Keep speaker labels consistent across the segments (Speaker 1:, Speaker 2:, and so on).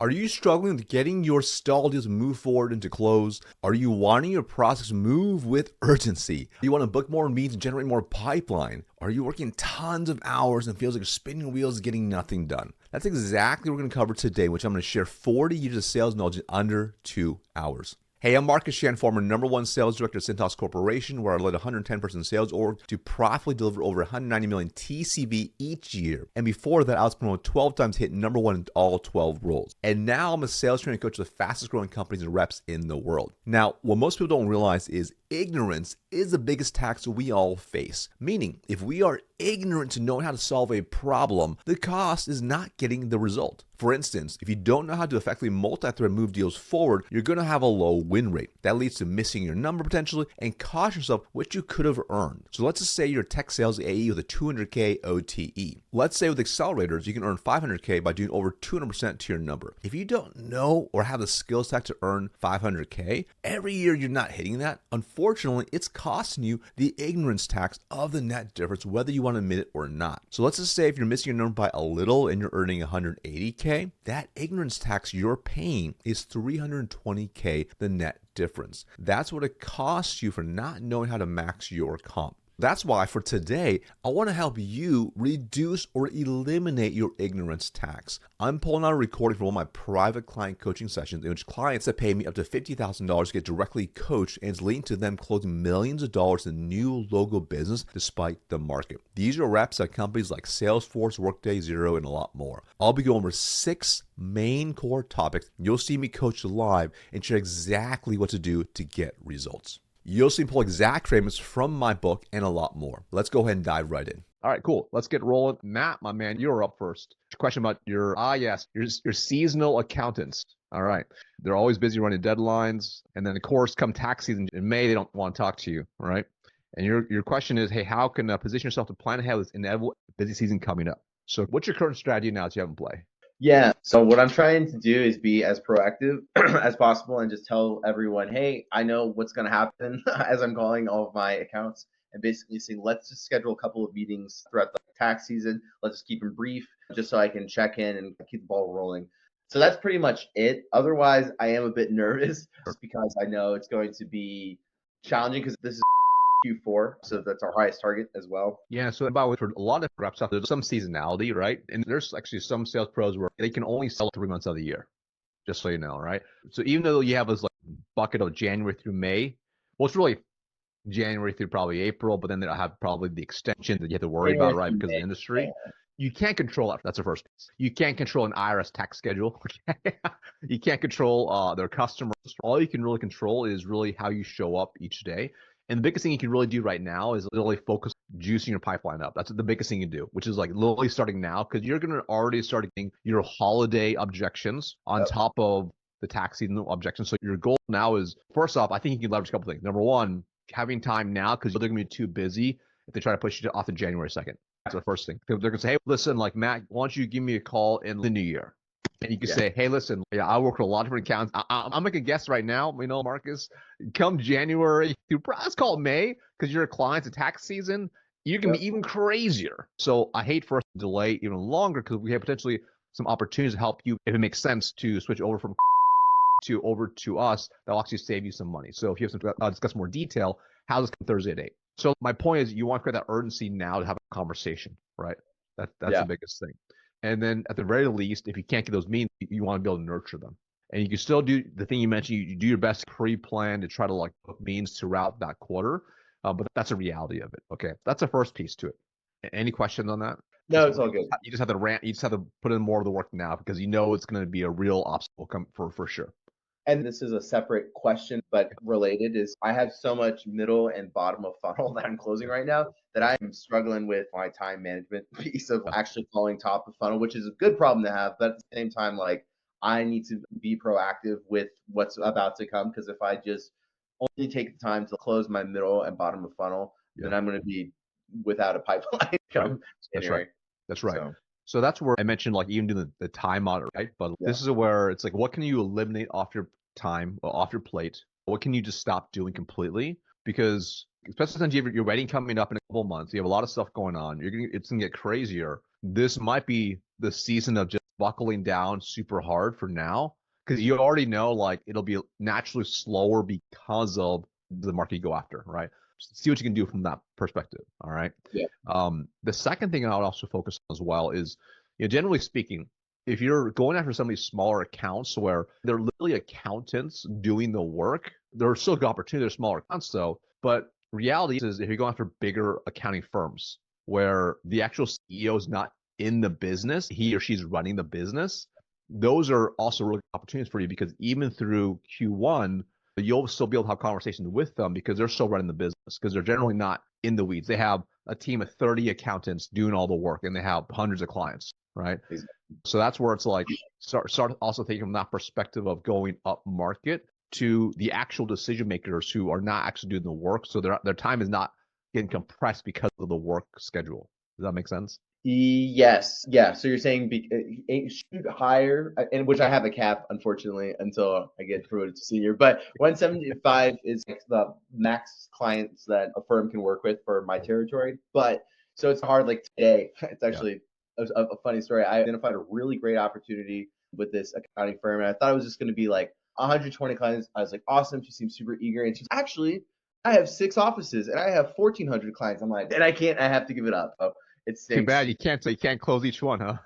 Speaker 1: Are you struggling with getting your stall deals move forward into close? Are you wanting your process to move with urgency? Do you want to book more meetings and generate more pipeline? Are you working tons of hours and feels like you're spinning wheels getting nothing done? That's exactly what we're going to cover today, which I'm going to share 40 years of sales knowledge in under 2 hours. Hey, I'm Marcus Shan, former #1 sales director at Cintas Corporation, where I led a 110-person sales org to profitably deliver over 190 million TCV each year. And before that, I was promoted 12 times, hit #1 in all 12 roles. And now I'm a sales training coach with the fastest growing companies and reps in the world. Now, what most people don't realize is ignorance is the biggest tax we all face. Meaning, if we are ignorant to knowing how to solve a problem, the cost is not getting the result. For instance, if you don't know how to effectively multi-thread move deals forward, you're going to have a low win rate. That leads to missing your number potentially and cost yourself what you could have earned. So let's just say you're a tech sales AE with a 200K OTE. Let's say with accelerators, you can earn 500K by doing over 200% to your number. If you don't know or have the skill set to earn 500K, every year you're not hitting that, unfortunately, it's costing you the ignorance tax of the net difference, whether you want to admit it or not. So let's just say if you're missing your number by a little and you're earning 180K, that ignorance tax you're paying is 320K, the net difference. That's what it costs you for not knowing how to max your comp. That's why for today, I want to help you reduce or eliminate your ignorance tax. I'm pulling out a recording from one of my private client coaching sessions in which clients that pay me up to $50,000 get directly coached, and it's leading to them closing millions of dollars in new logo business despite the market. These are reps at companies like Salesforce, Workday, Xero, and a lot more. I'll be going over 6 main core topics. You'll see me coach live and share exactly what to do to get results. You'll see me pull exact frameworks from my book and a lot more. Let's go ahead and dive right in. All right, cool. Let's get rolling. Matt, my man, you're up first. Question about your seasonal accountants. All right. They're always busy running deadlines. And then, of course, come tax season in May, they don't want to talk to you. All right. And your question is, hey, how can position yourself to plan ahead with this inevitable busy season coming up? So what's your current strategy now that you have in play?
Speaker 2: Yeah. So what I'm trying to do is be as proactive as possible and just tell everyone, hey, I know what's going to happen as I'm calling all of my accounts, and basically saying, let's just schedule a couple of meetings throughout the tax season. Let's just keep them brief just so I can check in and keep the ball rolling. So that's pretty much it. Otherwise, I am a bit nervous just because I know it's going to be challenging because this is Q4, so that's our highest target as well.
Speaker 1: Yeah, so about for a lot of reps out there, there's some seasonality, right? And there's actually some sales pros where they can only sell 3 months of the year, just so you know, right? So even though you have this like bucket of January through May, well, it's really January through probably April, but then they'll have probably the extension that you have to worry about, right? Because of the industry. You can't control that. That's the first piece. You can't control an IRS tax schedule. You can't control their customers. All you can really control is really how you show up each day. And the biggest thing you can really do right now is literally focus juicing your pipeline up. That's the biggest thing you can do, which is like literally starting now, because you're going to already start getting your holiday objections on top of the tax season objections. So your goal now is, first off, I think you can leverage a couple things. Number one, having time now, because they're going to be too busy if they try to push you off to January 2nd. That's the first thing. They're going to say, hey, listen, like Matt, why don't you give me a call in the new year? And you can say, hey, listen, I work with a lot of different accounts. I'm making a guess right now, Marcus, come January through, let's call it May, because your client's a tax season, you can be even crazier. So I hate for us to delay even longer because we have potentially some opportunities to help you if it makes sense to switch over from over to us. That'll actually save you some money. So if you have some discuss more detail, how's this come Thursday at 8? So my point is you want to create that urgency now to have a conversation, right? That's the biggest thing. And then at the very least, if you can't get those meetings, you want to be able to nurture them. And you can still do the thing you mentioned, you do your best pre-plan to try to like book meetings throughout that quarter. But that's a reality of it. Okay. That's the first piece to it. Any questions on that?
Speaker 2: No, it's all good.
Speaker 1: You just have to you just have to put in more of the work now because you know it's going to be a real obstacle for sure.
Speaker 2: And this is a separate question, but related, is I have so much middle and bottom of funnel that I'm closing right now that I am struggling with my time management piece of actually calling top of funnel, which is a good problem to have. But at the same time, like I need to be proactive with what's about to come, because if I just only take the time to close my middle and bottom of funnel, then I'm going to be without a pipeline come January.
Speaker 1: That's right. So that's where I mentioned like even doing the time audit, right? But this is where it's like, what can you eliminate off your time, off your plate? What can you just stop doing completely? Because especially since you have your wedding coming up in a couple of months, you have a lot of stuff going on. It's gonna get crazier. This might be the season of just buckling down super hard for now because you already know like it'll be naturally slower because of the market you go after, right? See what you can do from that perspective. All right.
Speaker 2: Yeah.
Speaker 1: The second thing I would also focus on as well is, generally speaking, if you're going after some of these smaller accounts where they're literally accountants doing the work, there are still good opportunities, smaller accounts though. But reality is if you're going after bigger accounting firms where the actual CEO is not in the business, he or she's running the business, those are also really good opportunities for you because even through Q1, you'll still be able to have conversations with them because they're still running the business because they're generally not in the weeds. They have a team of 30 accountants doing all the work and they have hundreds of clients, right?
Speaker 2: Exactly.
Speaker 1: So that's where it's like start also thinking from that perspective of going up market to the actual decision makers who are not actually doing the work. So their time is not getting compressed because of the work schedule. Does that make sense?
Speaker 2: Yes, yeah. So you're saying shoot higher, and which I have a cap, unfortunately, until I get promoted to senior. But 175 is like the max clients that a firm can work with for my territory. But so it's hard. Like today, it's actually a funny story. I identified a really great opportunity with this accounting firm, and I thought it was just going to be like 120 clients. I was like, awesome. She seems super eager, and she's actually, I have 6 offices and I have 1,400 clients. I'm like, and I can't. I have to give it up. So it
Speaker 1: Too
Speaker 2: stinks.
Speaker 1: bad you can't close each one, huh?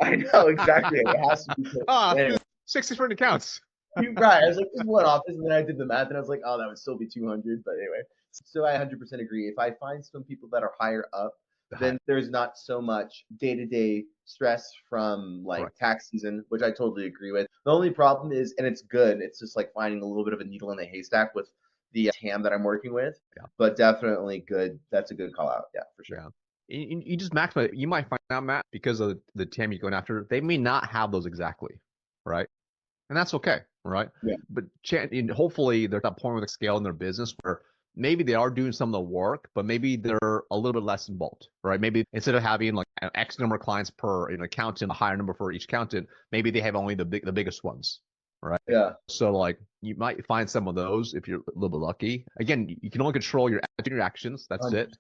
Speaker 2: I know exactly. It has to be. Anyway,
Speaker 1: 60 different accounts.
Speaker 2: right. I was like, this is one office, and then I did the math, and I was like, oh, that would still be 200. But anyway, so I 100% agree. If I find some people that are higher up, then there's not so much day-to-day stress from like tax season, which I totally agree with. The only problem is, and it's good, it's just like finding a little bit of a needle in the haystack with the TAM that I'm working with.
Speaker 1: Yeah.
Speaker 2: But definitely good. That's a good call out. Yeah, for sure.
Speaker 1: Yeah. You just maximize. You might find out, Matt, because of the TAM you're going after, they may not have those exactly, right? And that's okay, right?
Speaker 2: Yeah.
Speaker 1: But hopefully they're at that point with a scale in their business where maybe they are doing some of the work, but maybe they're a little bit less involved, right? Maybe instead of having like an X number of clients per an accountant, a higher number for each accountant, maybe they have only the biggest ones, right?
Speaker 2: Yeah.
Speaker 1: So like you might find some of those if you're a little bit lucky. Again, you can only control your attitude, your actions. That's it.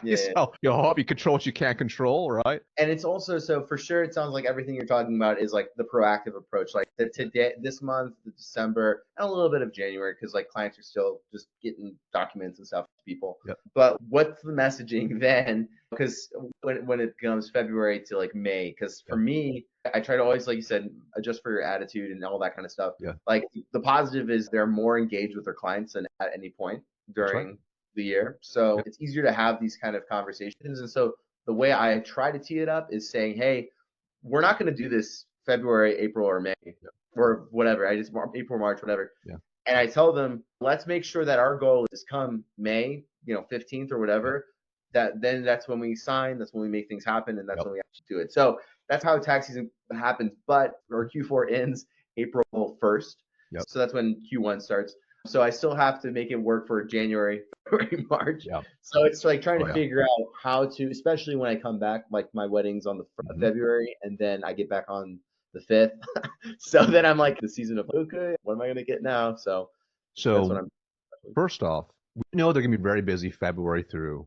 Speaker 2: Yeah.
Speaker 1: So you hope you control what you can't control, right?
Speaker 2: And it's also, so for sure, it sounds like everything you're talking about is like the proactive approach, like today, this month, the December, and a little bit of January, because like clients are still just getting documents and stuff to people.
Speaker 1: Yep.
Speaker 2: But what's the messaging then? Because when it comes February to like May, because for me, I try to always, like you said, adjust for your attitude and all that kind of stuff.
Speaker 1: Yeah.
Speaker 2: Like the positive is they're more engaged with their clients than at any point during the year. So it's easier to have these kind of conversations. And so the way I try to tee it up is saying, hey, we're not going to do this February, April, or May, or whatever. I just April, March, whatever.
Speaker 1: Yeah.
Speaker 2: And I tell them, let's make sure that our goal is come May, 15th or whatever. Then that's when we sign. That's when we make things happen, and that's when we actually do it. So that's how tax season happens. But our Q4 ends April 1st.
Speaker 1: Yep.
Speaker 2: So that's when Q1 starts. So I still have to make it work for January, February, March.
Speaker 1: Yep.
Speaker 2: So it's like trying to figure out how to, especially when I come back, like my wedding's on the February, and then I get back on the 5th. So then I'm like the season of, okay, what am I going to get now? So that's what I'm.
Speaker 1: First off, we know they're going to be very busy February through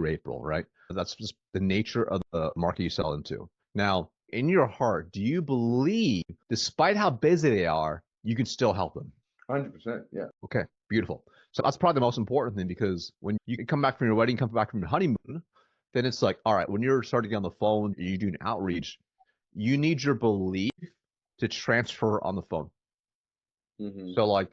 Speaker 1: April, right? That's just the nature of the market you sell into. Now, in your heart, do you believe, despite how busy they are, you can still help them?
Speaker 2: 100%, yeah.
Speaker 1: Okay, beautiful. So that's probably the most important thing, because when you come back from your wedding, come back from your honeymoon, then it's like, all right, when you're starting on the phone, you're doing outreach, you need your belief to transfer on the phone. So like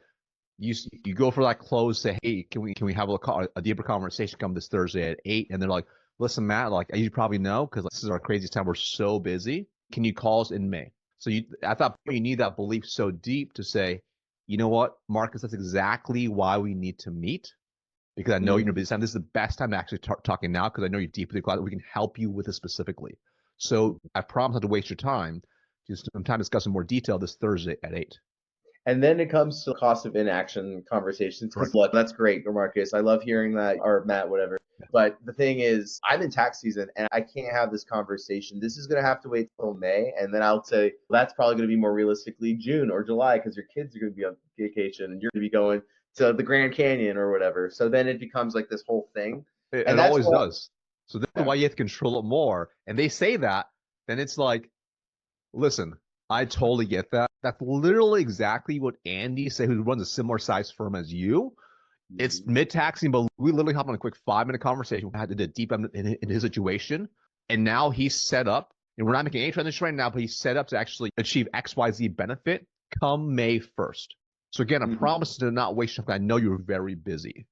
Speaker 1: you go for that close, say, hey, can we have a deeper conversation come this Thursday at 8? And they're like, listen, Matt, like you probably know, because this is our craziest time. We're so busy. Can you call us in May? So at that point, you need that belief so deep to say, you know what, Marcus, that's exactly why we need to meet, because I know you're busy time. This is the best time to actually talking now, because I know you're deeply glad that we can help you with this specifically. So I promise not to waste your time. Just some time to discuss in more detail this Thursday at 8.
Speaker 2: And then it comes to cost of inaction conversations. Because look, that's great, Marcus. I love hearing that, or Matt, whatever. But the thing is, I'm in tax season and I can't have this conversation. This is going to have to wait till May. And then I'll say, well, that's probably going to be more realistically June or July, because your kids are going to be on vacation and you're going to be going to the Grand Canyon or whatever. So then it becomes like this whole thing.
Speaker 1: It always does. So that's why you have to control it more. And they say that, then it's like, Listen, I totally get that. That's literally exactly what Andy said, who runs a similar size firm as you. It's
Speaker 2: Mhm.
Speaker 1: mid-taxing, but we literally hop on a quick 5-minute conversation. We had to do a deep in his situation. And now he's set up, and we're not making any transition right now, but he's set up to actually achieve XYZ benefit come May 1st. So again, I
Speaker 2: Mhm.
Speaker 1: promise to not waste your time. I know you're very busy.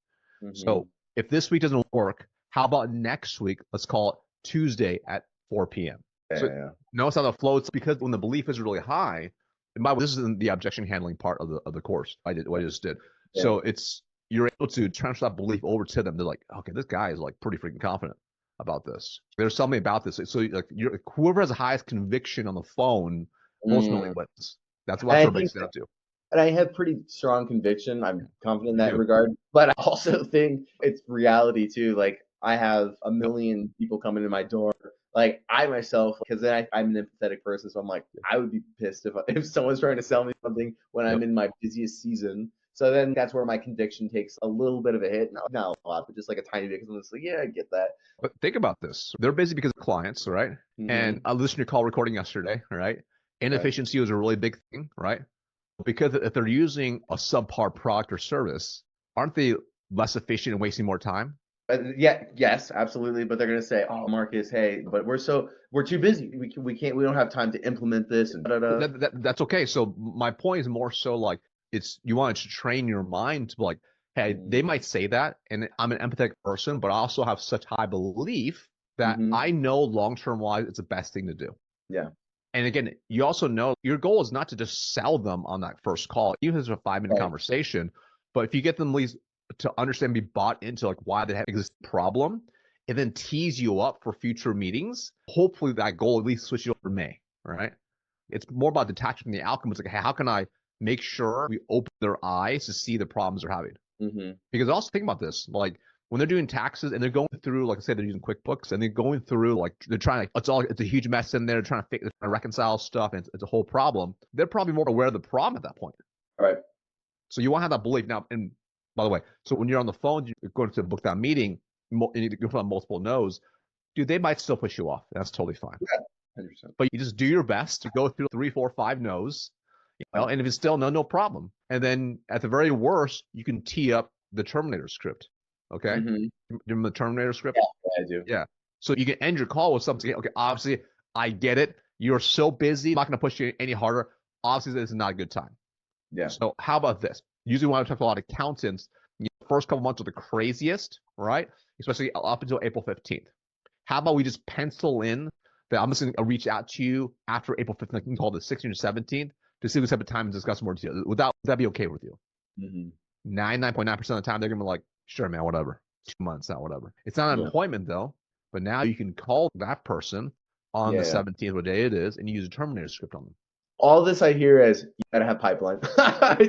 Speaker 1: So
Speaker 2: Mhm.
Speaker 1: if this week doesn't work, how about next week? Let's call it Tuesday at 4 p.m.
Speaker 2: Yeah,
Speaker 1: So
Speaker 2: yeah,
Speaker 1: notice how the flow, it's because when the belief is really high, and by the way, this is the objection handling part of the course I did what I just did.
Speaker 2: yeah.
Speaker 1: So it's you're able to transfer that belief over to them. They're like, okay, this guy is like pretty freaking confident about this. There's something about this. So like whoever has the highest conviction on the phone ultimately
Speaker 2: Mm.
Speaker 1: wins. That's
Speaker 2: And
Speaker 1: what
Speaker 2: I
Speaker 1: it
Speaker 2: think
Speaker 1: breaks down to.
Speaker 2: and I have pretty strong conviction. I'm confident in
Speaker 1: You
Speaker 2: that
Speaker 1: do.
Speaker 2: regard. But I also think it's reality too. Like I have a
Speaker 1: Yep.
Speaker 2: million people coming to my door. Like I myself, because then I'm an empathetic person, so I'm like, I would be pissed if someone's trying to sell me something when
Speaker 1: Yep.
Speaker 2: I'm in my busiest season. So then that's where my conviction takes a little bit of a hit. Not a lot, but just like a tiny bit. Because I'm just like, yeah, I get that.
Speaker 1: But think about this. They're busy because of clients, right? And
Speaker 2: Hmm.
Speaker 1: I listened to your call recording yesterday, right?
Speaker 2: Right.
Speaker 1: Inefficiency was a really big thing, right? Because if they're using a subpar product or service, aren't they less efficient and wasting more time?
Speaker 2: Yeah, yes, absolutely. But they're gonna say, "Oh, Marcus, hey, but we're too busy. We don't have time to implement this and da da."
Speaker 1: That's okay. So my point is more so like it's you want to train your mind to be like, hey, they might say that, and I'm an empathetic person, but I also have such high belief that
Speaker 2: Mm-hmm.
Speaker 1: I know long term wise it's the best thing to do.
Speaker 2: Yeah.
Speaker 1: And again, you also know your goal is not to just sell them on that first call, even if it's a 5-minute
Speaker 2: Right.
Speaker 1: conversation. But if you get them at least to understand, be bought into like why they have this problem, and then tease you up for future meetings, hopefully that goal at least switch you over to May, right? It's more about detaching from the outcome. It's like, hey, how can I make sure we open their eyes to see the problems they're having?
Speaker 2: Mm-hmm.
Speaker 1: Because also think about this, like when they're doing taxes and they're going through, like I say, they're using QuickBooks and they're going through, like they're trying to, it's a huge mess in there, trying to fix, trying to reconcile stuff, and it's a whole problem. They're probably more aware of the problem at that point.
Speaker 2: All right.
Speaker 1: So you want to have that belief now. And by the way, so when you're on the phone, you're going to book that meeting, and you go from multiple no's, dude, they might still push you off. That's totally fine.
Speaker 2: Yeah. 100%.
Speaker 1: But you just do your best to go through 3, 4, 5 no's. And if it's still no, no problem. And then at the very worst, you can tee up the Terminator script. Okay,
Speaker 2: Mm-hmm.
Speaker 1: remember the Terminator
Speaker 2: Yeah,
Speaker 1: script?
Speaker 2: I do.
Speaker 1: Yeah. So you can end your call with something. Okay, obviously, I get it. You're so busy. I'm not going to push you any harder. Obviously, this is not a good time.
Speaker 2: Yeah.
Speaker 1: So how about this? Usually, when I talk to a lot of accountants, first couple months are the craziest, right? Especially up until April 15th. How about we just pencil in that I'm just going to reach out to you after April 15th, like you can call it the 16th or 17th, to see if we have a time to discuss more details. Would that be okay with you?
Speaker 2: Mm-hmm.
Speaker 1: 99.9% of the time, they're going to be like, sure, man, whatever. 2 months, not whatever. It's not an
Speaker 2: Yeah.
Speaker 1: appointment, though. But now you can call that person on the
Speaker 2: Yeah.
Speaker 1: 17th, what day it is, and you use a Terminator script on them.
Speaker 2: All this I hear is you gotta have pipeline.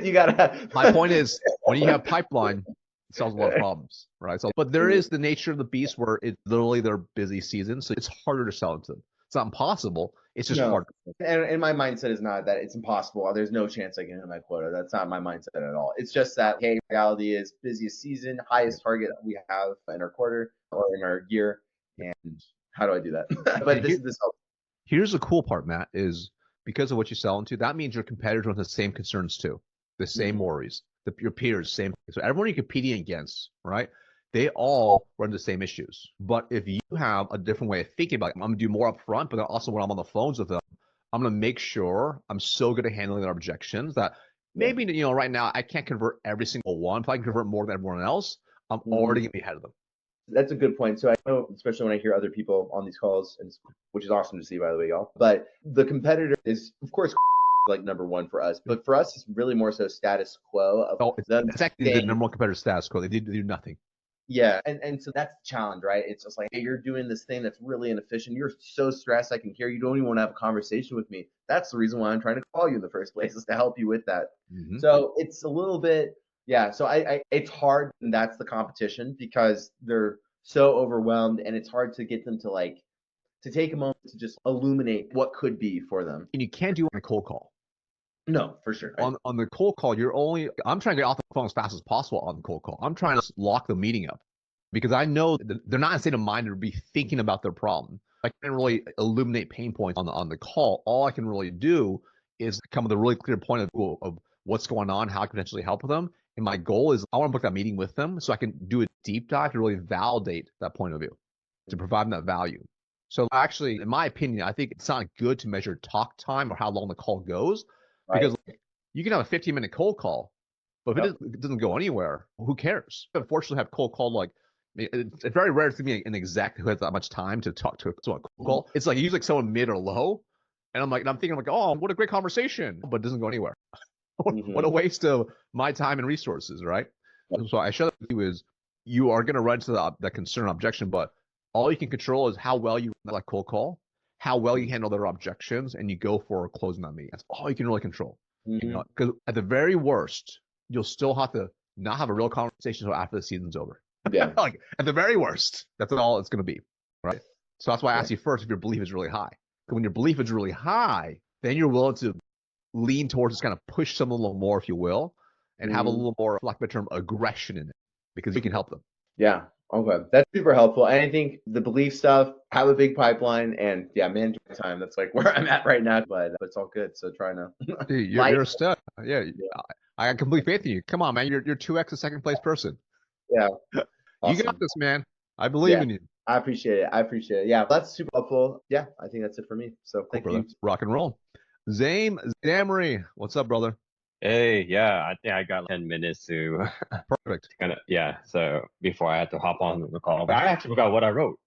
Speaker 2: You gotta
Speaker 1: My
Speaker 2: have.
Speaker 1: point is, when you have pipeline, it solves a lot of problems, right? So, but there is the nature of the beast where it's literally their busy season, so it's harder to sell into them. It's not impossible. It's just
Speaker 2: No.
Speaker 1: hard.
Speaker 2: And my mindset is not that it's impossible. There's no chance I can hit my quota. That's not my mindset at all. It's just that, hey, reality is busiest season, highest target we have in our quarter or in our year. And how do I do that? But
Speaker 1: And
Speaker 2: this helps.
Speaker 1: here's the cool part, Matt, is because of what you sell into, that means your competitors have the same concerns too, the same
Speaker 2: Mhm.
Speaker 1: worries, your peers, same. So everyone you're competing against, right? They all run the same issues. But if you have a different way of thinking about it, I'm gonna do more upfront, but then also when I'm on the phones with them, I'm gonna make sure I'm so good at handling their objections that
Speaker 2: Yeah.
Speaker 1: maybe right now I can't convert every single one. If I can convert more than everyone else, I'm already
Speaker 2: Mhm.
Speaker 1: gonna be ahead of them.
Speaker 2: That's a good point. So I know, especially when I hear other people on these calls, and which is awesome to see, by the way, y'all. But the competitor is, of course, like number one for us. But for us, it's really more so status quo of
Speaker 1: Oh,
Speaker 2: them
Speaker 1: it's actually the
Speaker 2: saying,
Speaker 1: number one competitor status quo. They do nothing.
Speaker 2: yeah, and so that's the challenge, right? It's just like, hey, you're doing this thing that's really inefficient. You're so stressed. I can hear you don't even want to have a conversation with me. That's the reason why I'm trying to call you in the first place is to help you with that.
Speaker 1: Hmm.
Speaker 2: So it's a little bit, yeah. So I it's hard, and that's the competition because they're so overwhelmed, and it's hard to get them to like to take a moment to just illuminate what could be for them.
Speaker 1: And you can't do it on a cold call.
Speaker 2: No, for sure.
Speaker 1: On the cold call, I'm trying to get off the phone as fast as possible on the cold call. I'm trying to lock the meeting up because I know that they're not in a state of mind to be thinking about their problem. I can't really illuminate pain points on the call. All I can really do is come with a really clear point of what's going on, how I can potentially help them. And my goal is I want to book that meeting with them so I can do a deep dive to really validate that point of view, to provide them that value. So actually, in my opinion, I think it's not good to measure talk time or how long the call goes, because you can have a 15-minute cold call, but if it doesn't go anywhere, who cares? Unfortunately, have cold call like it's very rare to be an exec who has that much time to talk to a cold call. It's like usually like someone mid or low, and I'm thinking like, oh, what a great conversation, but it doesn't go anywhere. What a waste of my time and resources, right? So I share that with you is you are going to run into that concern objection, but all you can control is how well you run that cold call, how well you handle their objections, and you go for closing that meeting. That's all you can really control. Because at the very worst, you'll still have to not have a real conversation until after the season's over.
Speaker 2: Yeah.
Speaker 1: Like at the very worst, that's all it's going to be, right? So that's why I asked you first if your belief is really high. When your belief is really high, then you're willing to lean towards just kind of push them a little more, if you will, and have a little more, for lack of a term, aggression in it, because you can help them.
Speaker 2: Yeah. Okay. That's super helpful. And I think the belief stuff, have a big pipeline, and manage my time. That's like where I'm at right now, but it's all good. So trying to.
Speaker 1: Dude, you're a stud. Yeah. I got complete faith in you. Come on, man. You're 2x the second place person.
Speaker 2: Yeah.
Speaker 1: Awesome. You got this, man. I believe in you.
Speaker 2: I appreciate it. Yeah, that's super helpful. Yeah, I think that's it for me. So thank you.
Speaker 1: Rock and roll. Zame Damery, what's up, brother?
Speaker 3: Hey, yeah, I think I got 10 minutes to
Speaker 1: perfect.
Speaker 3: So before I had to hop on the call, but I actually forgot what I wrote.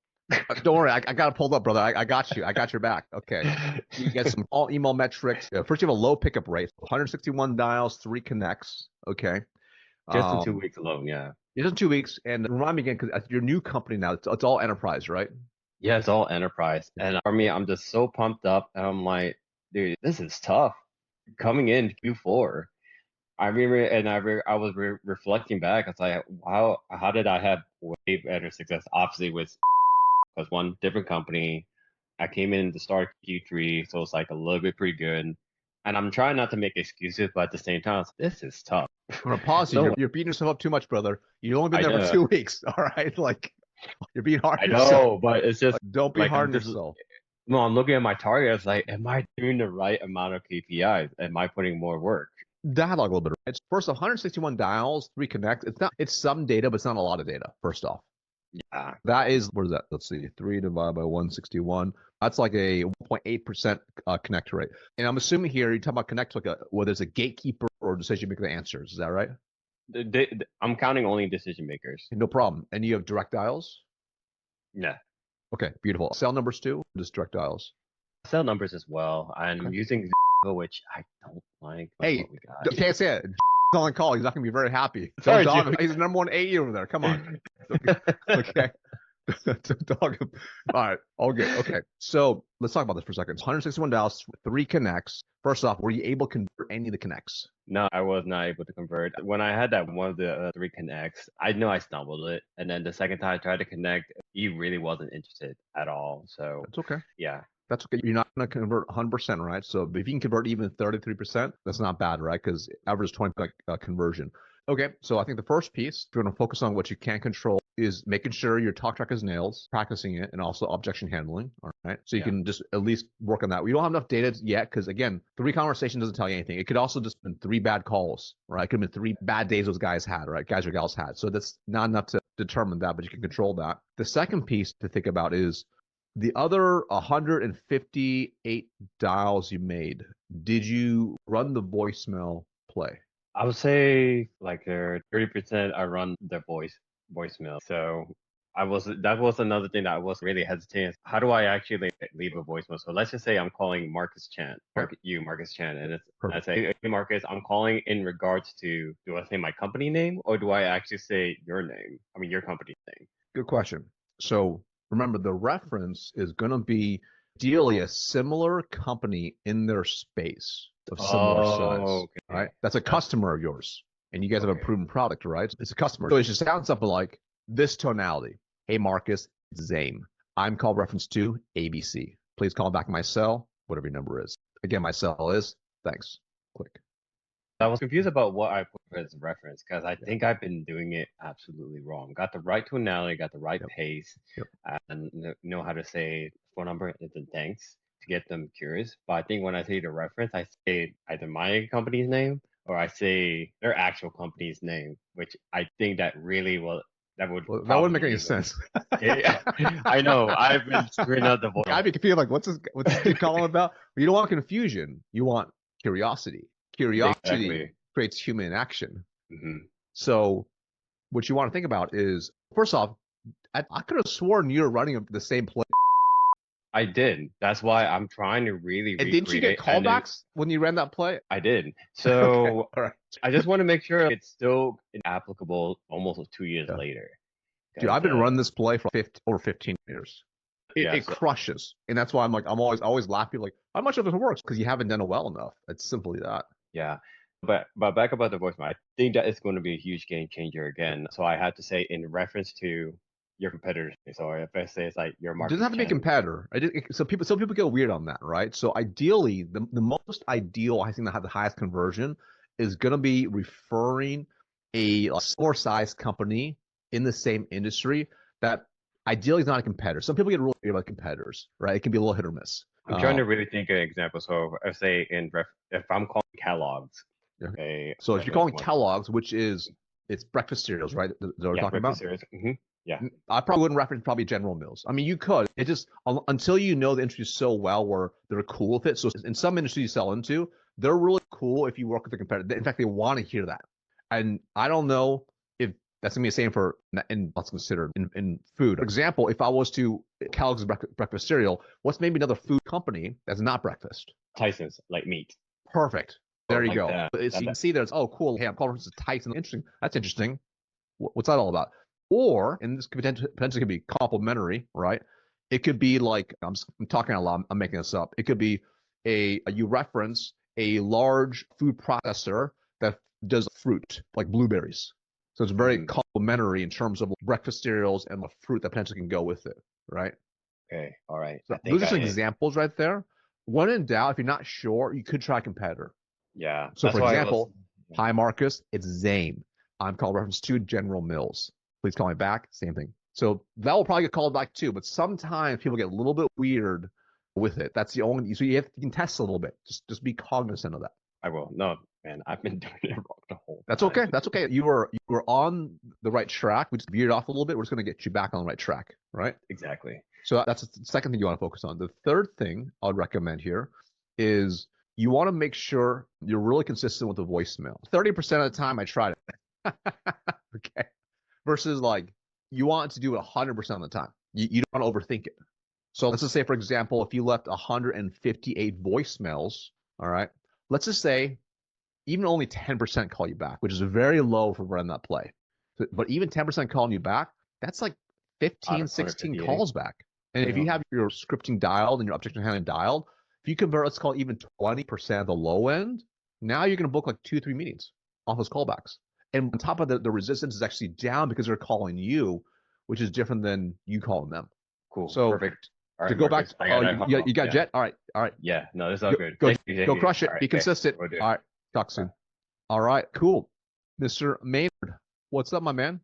Speaker 1: Don't worry, I got it pulled up, brother. I got you. I got your back. Okay. You get some all email metrics. First, you have a low pickup rate, 161 dials, 3 connects. Okay.
Speaker 3: Just in 2 weeks alone, yeah.
Speaker 1: Just in 2 weeks. And remind me again, because your new company now, it's all enterprise, right?
Speaker 3: Yeah, it's all enterprise. And for me, I'm just so pumped up. And I'm like, dude, this is tough. Coming in Q4, I was reflecting back. It's like, wow, how did I have way better success? Obviously, with because one different company, I came in to start Q3, so it's like a little bit pretty good. And I'm trying not to make excuses, but at the same time, this is tough.
Speaker 1: I'm gonna pause you. You're beating yourself up too much, brother. You've only been there for 2 weeks. All right, like you're being hard.
Speaker 3: I know, but it's just
Speaker 1: don't be hard on yourself.
Speaker 3: No, I'm looking at my target. It's like, am I doing the right amount of KPIs? Am I putting more work?
Speaker 1: Dialogue a little bit. It's first 161 dials, 3 connects. It's some data, but it's not a lot of data. First off,
Speaker 3: yeah,
Speaker 1: that is, what is that? Let's see, 3 divided by 161. That's like a 1.8% connect rate. And I'm assuming here you're talking about connect like whether it's a gatekeeper or decision maker answers. Is that right?
Speaker 3: I'm counting only decision makers.
Speaker 1: No problem. And you have direct dials?
Speaker 3: Yeah.
Speaker 1: Okay, beautiful. Cell numbers too, or just direct dials?
Speaker 3: Cell numbers as well. I'm using which I don't like.
Speaker 1: Hey, you can't say it. On call, he's not gonna be very happy.
Speaker 3: Sorry,
Speaker 1: dog, he's the number 1 AE over there. Come on. Okay. Dog. All right, all good. Okay, so let's talk about this for a second. 161 dials, 3 connects. First off, were you able to convert any of the connects?
Speaker 3: No, I was not able to convert. When I had that one of the 3 connects, I know I stumbled it. And then the second time I tried to connect, he really wasn't interested at all. So
Speaker 1: that's okay.
Speaker 3: Yeah.
Speaker 1: That's okay. You're not going to convert 100%, right? So if you can convert even 33%, that's not bad, right? Because average 20% conversion. Okay, so I think the first piece, if you're going to focus on what you can control, is making sure your talk track is nailed, practicing it, and also objection handling. All right, so you can just at least work on that. We don't have enough data yet because, again, 3 conversations doesn't tell you anything. It could also just been 3 bad calls, right? It could have been 3 bad days those guys had, right? Guys or gals had. So that's not enough to determine that, but you can control that. The second piece to think about is the other 158 dials you made. Did you run the voicemail play?
Speaker 3: I would say like 30% I run the voicemail. So that was another thing that I was really hesitant. How do I actually leave a voicemail? So let's just say I'm calling Marcus Chan, Marcus Chan, and I say, hey Marcus, I'm calling in regards to, do I say my company name or do I actually say your name? I mean your company name.
Speaker 1: Good question. So remember, the reference is going to be ideally a similar company in their space of similar size. Okay. Right? That's a customer of yours. And you guys have a proven product, right? It's a customer. So it should sound something like this tonality. Hey, Marcus, it's Zame. I'm called reference to ABC. Please call back my cell, whatever your number is. Again, my cell is, thanks. Click.
Speaker 3: I was confused about what I put as a reference because I think I've been doing it absolutely wrong. Got the right tonality, got the right pace, and know how to say phone number and then thanks to get them curious. But I think when I say the reference, I say either my company's name or I say their actual company's name, which I think that really will that would
Speaker 1: Well, that wouldn't make any
Speaker 3: probably
Speaker 1: sense.
Speaker 3: I know. I've been screwing up the voice.
Speaker 1: I'd be confused, like, what's this dude calling about? But you don't want confusion. You want curiosity. Curiosity
Speaker 3: Exactly.
Speaker 1: creates human action.
Speaker 3: Hmm.
Speaker 1: So what you want to think about is, first off, I could have sworn you're running the same play.
Speaker 3: I did. That's why I'm trying to really
Speaker 1: And didn't you get
Speaker 3: recreate, and
Speaker 1: callbacks when you ran that play?
Speaker 3: I did.
Speaker 1: Okay,
Speaker 3: So
Speaker 1: all right.
Speaker 3: I just want to make sure it's still applicable almost 2 years
Speaker 1: Yeah.
Speaker 3: later.
Speaker 1: Dude, I've been running this play for over 15 years. It
Speaker 3: so-
Speaker 1: crushes. And that's why I'm always laughing, like, how much of this works? Because you haven't done it well enough. It's simply that.
Speaker 3: Yeah. But back about the voicemail, I think that it's going to be a huge game changer again. So I had to say in reference to your competitors. So if I say it's like your
Speaker 1: It
Speaker 3: market
Speaker 1: doesn't have to be a competitor. So people get weird on that, right? So ideally, the most ideal, I think, that have the highest conversion is going to be referring a similar size company in the same industry that ideally is not a competitor. Some people get really weird about competitors, right? It can be a little hit or miss.
Speaker 3: I'm trying to really think of an example. So if say if I'm calling Kellogg's,
Speaker 1: Yeah.
Speaker 3: okay.
Speaker 1: So if you're calling Kellogg's, which is it's breakfast cereals, right? That we're talking about.
Speaker 3: Mm-hmm. Yeah.
Speaker 1: I probably wouldn't reference probably General Mills. I mean, you could. It just until you know the industry so well where they're cool with it. So in some industries you sell into, they're really cool if you work with a competitor. In fact, they want to hear that. And I don't know if that's gonna be the same for in what's considered in food. For example, if I was to Kellogg's breakfast cereal, what's maybe another food company that's not breakfast?
Speaker 3: Tyson's, like meat.
Speaker 1: Perfect. There you
Speaker 3: like
Speaker 1: go.
Speaker 3: that.
Speaker 1: You can see there's, oh, cool. Hey, I'm calling for Tyson. Interesting. That's interesting. What's that all about? Or, and this could potentially could be complementary, right? It could be like, I'm talking a lot, I'm making this up. It could be you reference a large food processor that does fruit, like blueberries. So it's very complementary in terms of breakfast cereals and the fruit that potentially can go with it, right?
Speaker 3: Okay, all right.
Speaker 1: So those are some examples right there. When in doubt, if you're not sure, you could try a competitor.
Speaker 3: Yeah.
Speaker 1: So for example, hi Marcus, it's Zane. I'm called reference to General Mills. Please call me back. Same thing. So that will probably get called back too. But sometimes people get a little bit weird with it. That's the only. So you can test a little bit. Just be cognizant of that.
Speaker 3: I will. No, man, I've been doing it wrong the whole time.
Speaker 1: That's okay. That's okay. You were on the right track. We just veered off a little bit. We're just going to get you back on the right track, right?
Speaker 3: Exactly.
Speaker 1: So that's the second thing you want to focus on. The third thing I would recommend here is you want to make sure you're really consistent with the voicemail. 30% of the time I tried it. Okay. Versus like you want to do it 100% of the time. You don't want to overthink it. So let's just say, for example, if you left 158 voicemails, all right, let's just say even only 10% call you back, which is very low for running that play. But even 10% calling you back, that's like 15, 16 calls back. And if you have your scripting dialed and your objection handling dialed, if you convert, let's call it even 20% of the low end, now you're going to book like 2-3 meetings off those callbacks. And on top of the resistance is actually down because they're calling you, which is different than you calling them.
Speaker 3: Cool.
Speaker 1: So
Speaker 3: perfect. All right,
Speaker 1: to go back, you got Jet? All right.
Speaker 3: Yeah, no, this is all good.
Speaker 1: Go crush it. Be consistent. All right. Talk soon. All right, cool. Mr. Maynard, what's up, my man?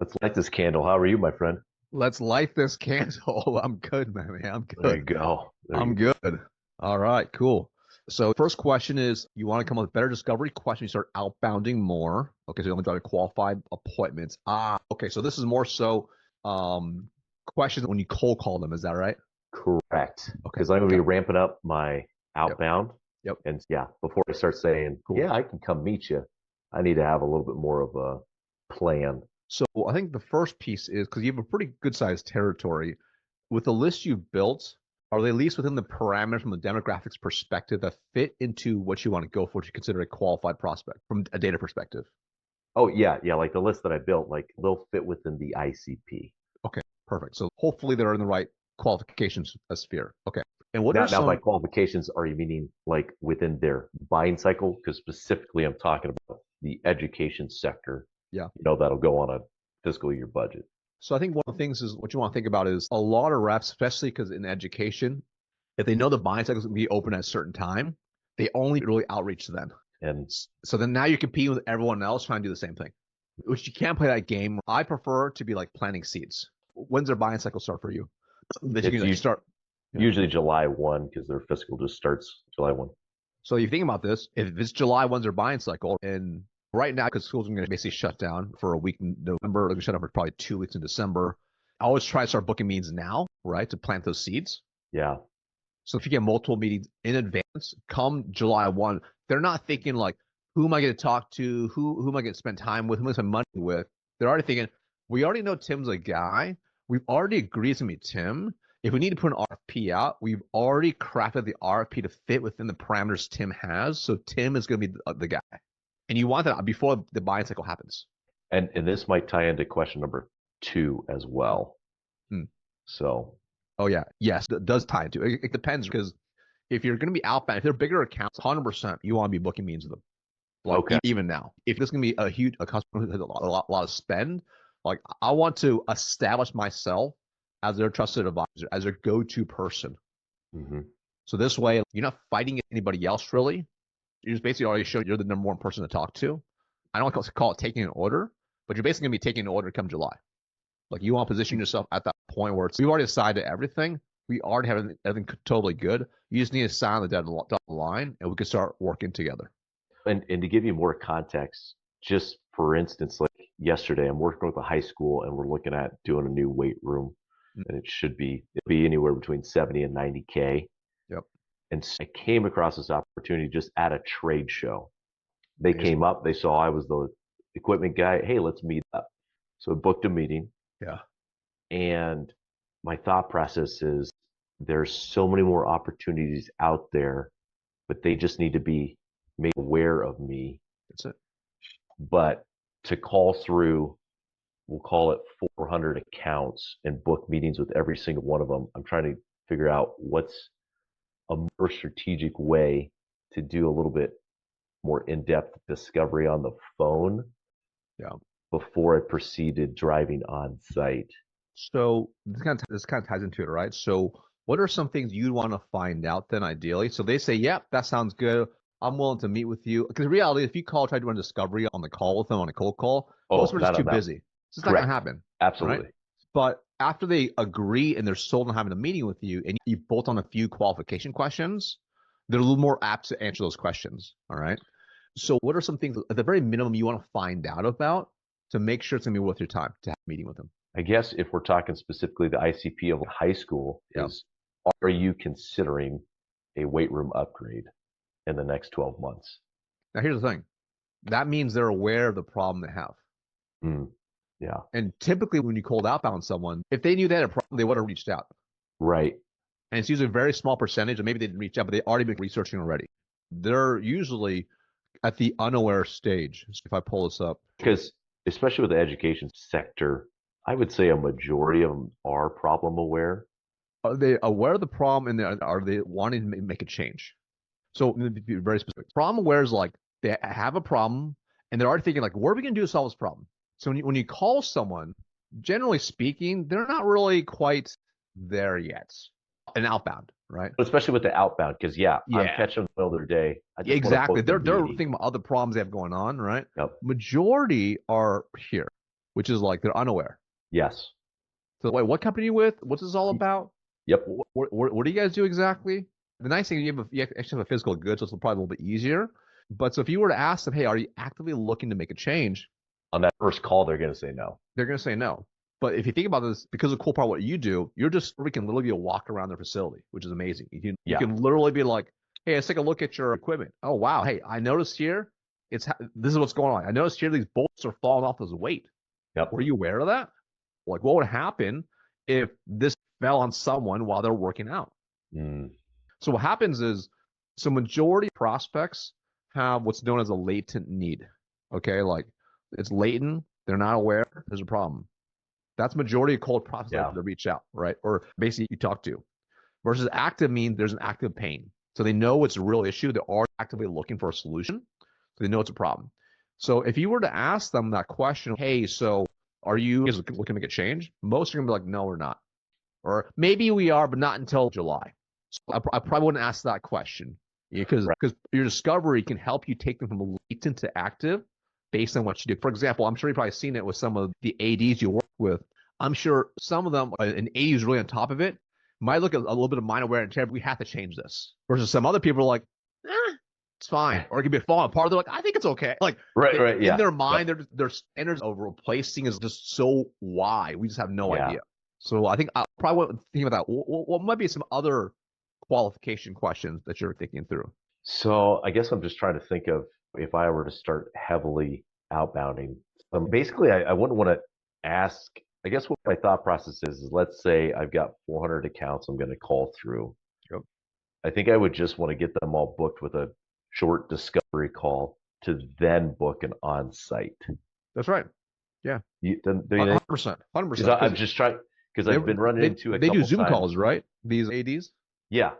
Speaker 4: Let's light this candle. How are you, my friend?
Speaker 1: Let's light this candle. I'm good, man. I'm good.
Speaker 4: There you go.
Speaker 1: I'm good. All right, cool. So first question is, you want to come up with better discovery question. You start outbounding more. Okay, so you only drive qualified appointments. Okay, so this is more so questions when you cold call them. Is that right?
Speaker 4: Correct.
Speaker 1: Okay.
Speaker 4: Because I'm going to be ramping up my outbound.
Speaker 1: Yep.
Speaker 4: And yeah, before I start saying, yeah, I can come meet you, I need to have a little bit more of a plan.
Speaker 1: So I think the first piece is, because you have a pretty good sized territory, with the list you've built, are they at least within the parameters from the demographics perspective that fit into what you want to go for to consider a qualified prospect from a data perspective?
Speaker 4: Oh, yeah. Like the list that I built, like they'll fit within the ICP.
Speaker 1: Okay, perfect. So hopefully they're in the right qualifications sphere. Okay. And what
Speaker 4: now by qualifications, are you meaning like within their buying cycle? Because specifically I'm talking about the education sector.
Speaker 1: Yeah.
Speaker 4: That'll go on a fiscal year budget.
Speaker 1: So I think one of the things is what you want to think about is a lot of reps, especially because in education, if they know the buying cycle is going to be open at a certain time, they only really outreach then.
Speaker 4: And
Speaker 1: so then now you're competing with everyone else trying to do the same thing, which you can't play that game. I prefer to be like planting seeds. When's their buying cycle start for you? That you can start. Yeah.
Speaker 4: Usually July 1 because their fiscal just starts July 1.
Speaker 1: So you think about this, if it's July 1's their buying cycle, and right now, because schools are going to basically shut down for a week in November, they're going to shut down for probably 2 weeks in December. I always try to start booking meetings now, right, to plant those seeds.
Speaker 4: Yeah.
Speaker 1: So if you get multiple meetings in advance, come July 1, they're not thinking like, who am I going to talk to? Who am I going to spend time with? Who am I going to spend money with? They're already thinking, we already know Tim's a guy. We've already agreed to meet Tim. If we need to put an RFP out, we've already crafted the RFP to fit within the parameters Tim has. So Tim is going to be the guy. And you want that before the buying cycle happens.
Speaker 4: And this might tie into question number 2 as well. So.
Speaker 1: Oh, yeah. Yes, it does tie into it. It depends, because if you're going to be outbound, if they're bigger accounts, 100% you want to be booking meetings with them. Like,
Speaker 4: okay.
Speaker 1: Even now, if this is going to be a customer who has a lot of spend, like, I want to establish myself as their trusted advisor, as their go-to person.
Speaker 4: Mm-hmm.
Speaker 1: So this way, you're not fighting anybody else, really. You just basically already showed you're the number one person to talk to. I don't call it taking an order, but you're basically going to be taking an order come July. Like, you want to position yourself at that point where we've already decided everything. We already have everything totally good. You just need to sign the dotted line, and we can start working together.
Speaker 4: And to give you more context, just for instance, like yesterday, I'm working with a high school, and we're looking at doing a new weight room, and it'll be anywhere between 70 and 90K.
Speaker 1: Yep.
Speaker 4: And so I came across this opportunity just at a trade show. They came up, they saw I was the equipment guy. Hey, let's meet up. So I booked a meeting.
Speaker 1: Yeah.
Speaker 4: And my thought process is there's so many more opportunities out there, but they just need to be made aware of me.
Speaker 1: That's it.
Speaker 4: But to call through, we'll call it 400 accounts and book meetings with every single one of them, I'm trying to figure out what's a more strategic way to do a little bit more in-depth discovery on the phone.
Speaker 1: Yeah.
Speaker 4: Before I proceeded driving on site.
Speaker 1: So this kind of ties into it, right? So what are some things you'd want to find out then, ideally? So they say, yep, that sounds good. I'm willing to meet with you. Because in reality, if you try to run discovery on the call with them on a cold call, most of them are just too busy. It's just not going to happen.
Speaker 4: Absolutely.
Speaker 1: Right? But after they agree and they're sold on having a meeting with you, and you bolt on a few qualification questions, they're a little more apt to answer those questions. All right. So what are some things at the very minimum you want to find out about to make sure it's going to be worth your time to have a meeting with them?
Speaker 4: I guess if we're talking specifically the ICP of high school, is are you considering a weight room upgrade in the next 12 months?
Speaker 1: Now, here's the thing. That means they're aware of the problem they have.
Speaker 4: Yeah.
Speaker 1: And typically when you cold outbound someone, if they knew they had a problem, they would have reached out.
Speaker 4: Right.
Speaker 1: And it's usually a very small percentage, and maybe they didn't reach out, but they already been researching already. They're usually at the unaware stage. So if I pull this up.
Speaker 4: Because especially with the education sector, I would say a majority of them are problem aware.
Speaker 1: Are they aware of the problem, and are they wanting to make a change? So let me be very specific. Problem aware is like they have a problem, and they're already thinking like, what are we going to do to solve this problem? So when you call someone, generally speaking, they're not really quite there yet. An outbound, right?
Speaker 4: Especially with the outbound, because I'm catching them the other day.
Speaker 1: Exactly. They're thinking about other problems they have going on, right?
Speaker 4: Yep.
Speaker 1: Majority are here, which is like they're unaware.
Speaker 4: Yes.
Speaker 1: So wait, what company are you with? What's this all about?
Speaker 4: Yep.
Speaker 1: What do you guys do exactly? The nice thing is you actually have a physical good, so it's probably a little bit easier. But so if you were to ask them, hey, are you actively looking to make a change?
Speaker 4: On that first call, they're going to say no.
Speaker 1: They're going to say no. But if you think about this, because of the cool part of what you do, you're just freaking literally be a walk around their facility, which is amazing. You can literally be like, hey, let's take a look at your equipment. Oh, wow. Hey, I noticed here, this is what's going on. I noticed here these bolts are falling off as weight.
Speaker 4: Yep.
Speaker 1: Were you aware of that? Like, what would happen if this fell on someone while they're working out? So what happens is, so majority of prospects have what's known as a latent need. Okay, like it's latent. They're not aware. There's a problem. That's majority of cold prospects that reach out, right? Or basically you talk to. Versus active means there's an active pain. So they know it's a real issue. They are actively looking for a solution. So they know it's a problem. So if you were to ask them that question, hey, so are you guys looking to make a change? Most are going to be like, no, we're not. Or maybe we are, but not until July. So I probably wouldn't ask that question because your discovery can help you take them from latent to active based on what you do. For example, I'm sure you've probably seen it with some of the ADs you work with. I'm sure some of them, an AD is really on top of it, might look at a little bit of minor wear and tear, but we have to change this. Versus some other people are like, it's fine. Or it could be falling apart. They're like, I think it's okay. Like
Speaker 4: Right,
Speaker 1: in
Speaker 4: yeah.
Speaker 1: their mind, their standards of replacing is just so wide. We just have no idea. So I think I probably went thinking about that. What might be some other qualification questions that you're thinking through?
Speaker 4: So I guess I'm just trying to think of if I were to start heavily outbounding. Basically, I wouldn't want to ask. I guess what my thought process is let's say I've got 400 accounts I'm going to call through.
Speaker 1: Yep.
Speaker 4: I think I would just want to get them all booked with a short discovery call to then book an on-site.
Speaker 1: That's right. Yeah.
Speaker 4: 100%.
Speaker 1: 100%.
Speaker 4: I'm just trying because I've been running into a couple
Speaker 1: They do Zoom
Speaker 4: times.
Speaker 1: calls, right? These ADs.
Speaker 4: Yeah,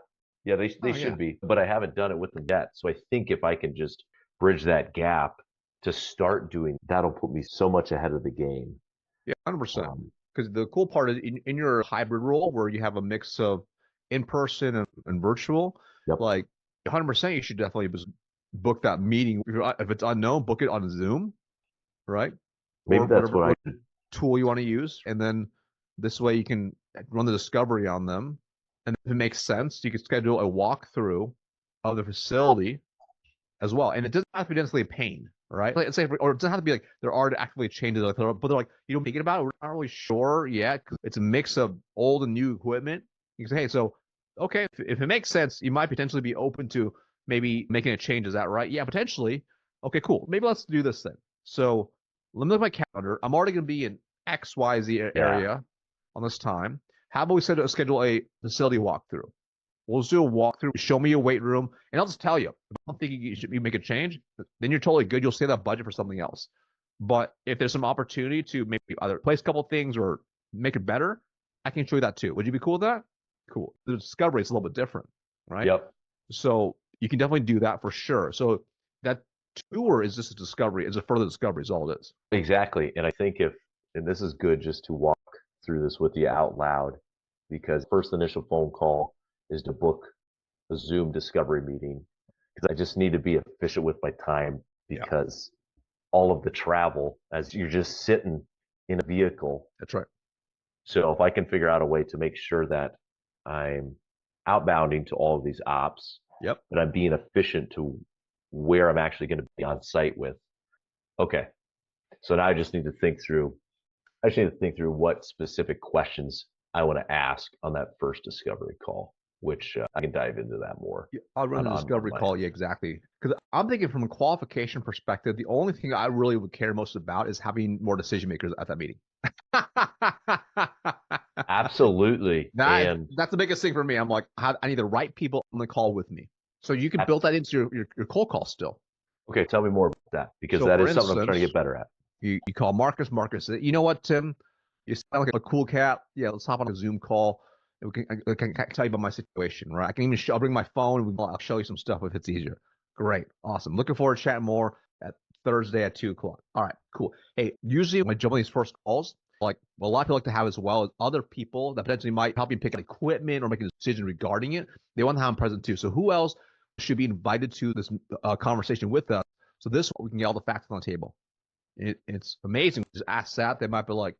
Speaker 4: they should be, but I haven't done it with them yet. So I think if I can just bridge that gap to start doing, that'll put me so much ahead of the game.
Speaker 1: Yeah, 100%. Because the cool part is in your hybrid role where you have a mix of in-person and virtual, like 100%, you should definitely just book that meeting. If it's unknown, book it on Zoom, right?
Speaker 4: Maybe that's what I should.
Speaker 1: Tool you want to use, and then this way you can run the discovery on them. And if it makes sense, you can schedule a walkthrough of the facility as well. And it doesn't have to be necessarily a pain, right? Like, say, or it doesn't have to be like there are actively changes, but they're like, you don't thinking about it. We're not really sure yet. It's a mix of old and new equipment. You can say, hey, so okay, if it makes sense, you might potentially be open to maybe making a change. Is that right? Yeah, potentially. Okay, cool. Maybe let's do this then. So let me look at my calendar. I'm already going to be in XYZ area on this time. How about we schedule a facility walkthrough? We'll just do a walkthrough. Show me your weight room, and I'll just tell you. If I'm thinking you make a change, then you're totally good. You'll save that budget for something else. But if there's some opportunity to maybe either replace a couple of things or make it better, I can show you that too. Would you be cool with that? Cool. The discovery is a little bit different, right?
Speaker 4: Yep.
Speaker 1: So you can definitely do that for sure. So that tour is just a discovery. It's a further discovery is all it is.
Speaker 4: Exactly. And I think and this is good just to walk through this with you out loud, because first initial phone call is to book a Zoom discovery meeting, because I just need to be efficient with my time, because all of the travel, as you're just sitting in a vehicle.
Speaker 1: That's right.
Speaker 4: So if I can figure out a way to make sure that I'm outbounding to all of these ops, but I'm being efficient to where I'm actually going to be on site with. Okay. So now I just need to think through what specific questions I want to ask on that first discovery call, which I can dive into that more.
Speaker 1: I'll run the discovery call. Yeah, exactly. Because I'm thinking from a qualification perspective, the only thing I really would care most about is having more decision makers at that meeting.
Speaker 4: Absolutely.
Speaker 1: That's the biggest thing for me. I'm like, I need the right people on the call with me. So you can build that into your cold call still.
Speaker 4: Okay, tell me more about that, because that is something I'm trying to get better at.
Speaker 1: You call Marcus. Marcus says, you know what, Tim? You sound like a cool cat. Yeah, let's hop on a Zoom call. I can tell you about my situation, right? I can even I'll bring my phone. I'll show you some stuff if it's easier. Great. Awesome. Looking forward to chatting more at Thursday at 2 o'clock. All right, cool. Hey, usually when I jump on these first calls, like a lot of people like to have as well as other people that potentially might help you pick up equipment or make a decision regarding it. They want to have them present too. So who else should be invited to this conversation with us? So this way we can get all the facts on the table. It's amazing. Just ask that. They might be like,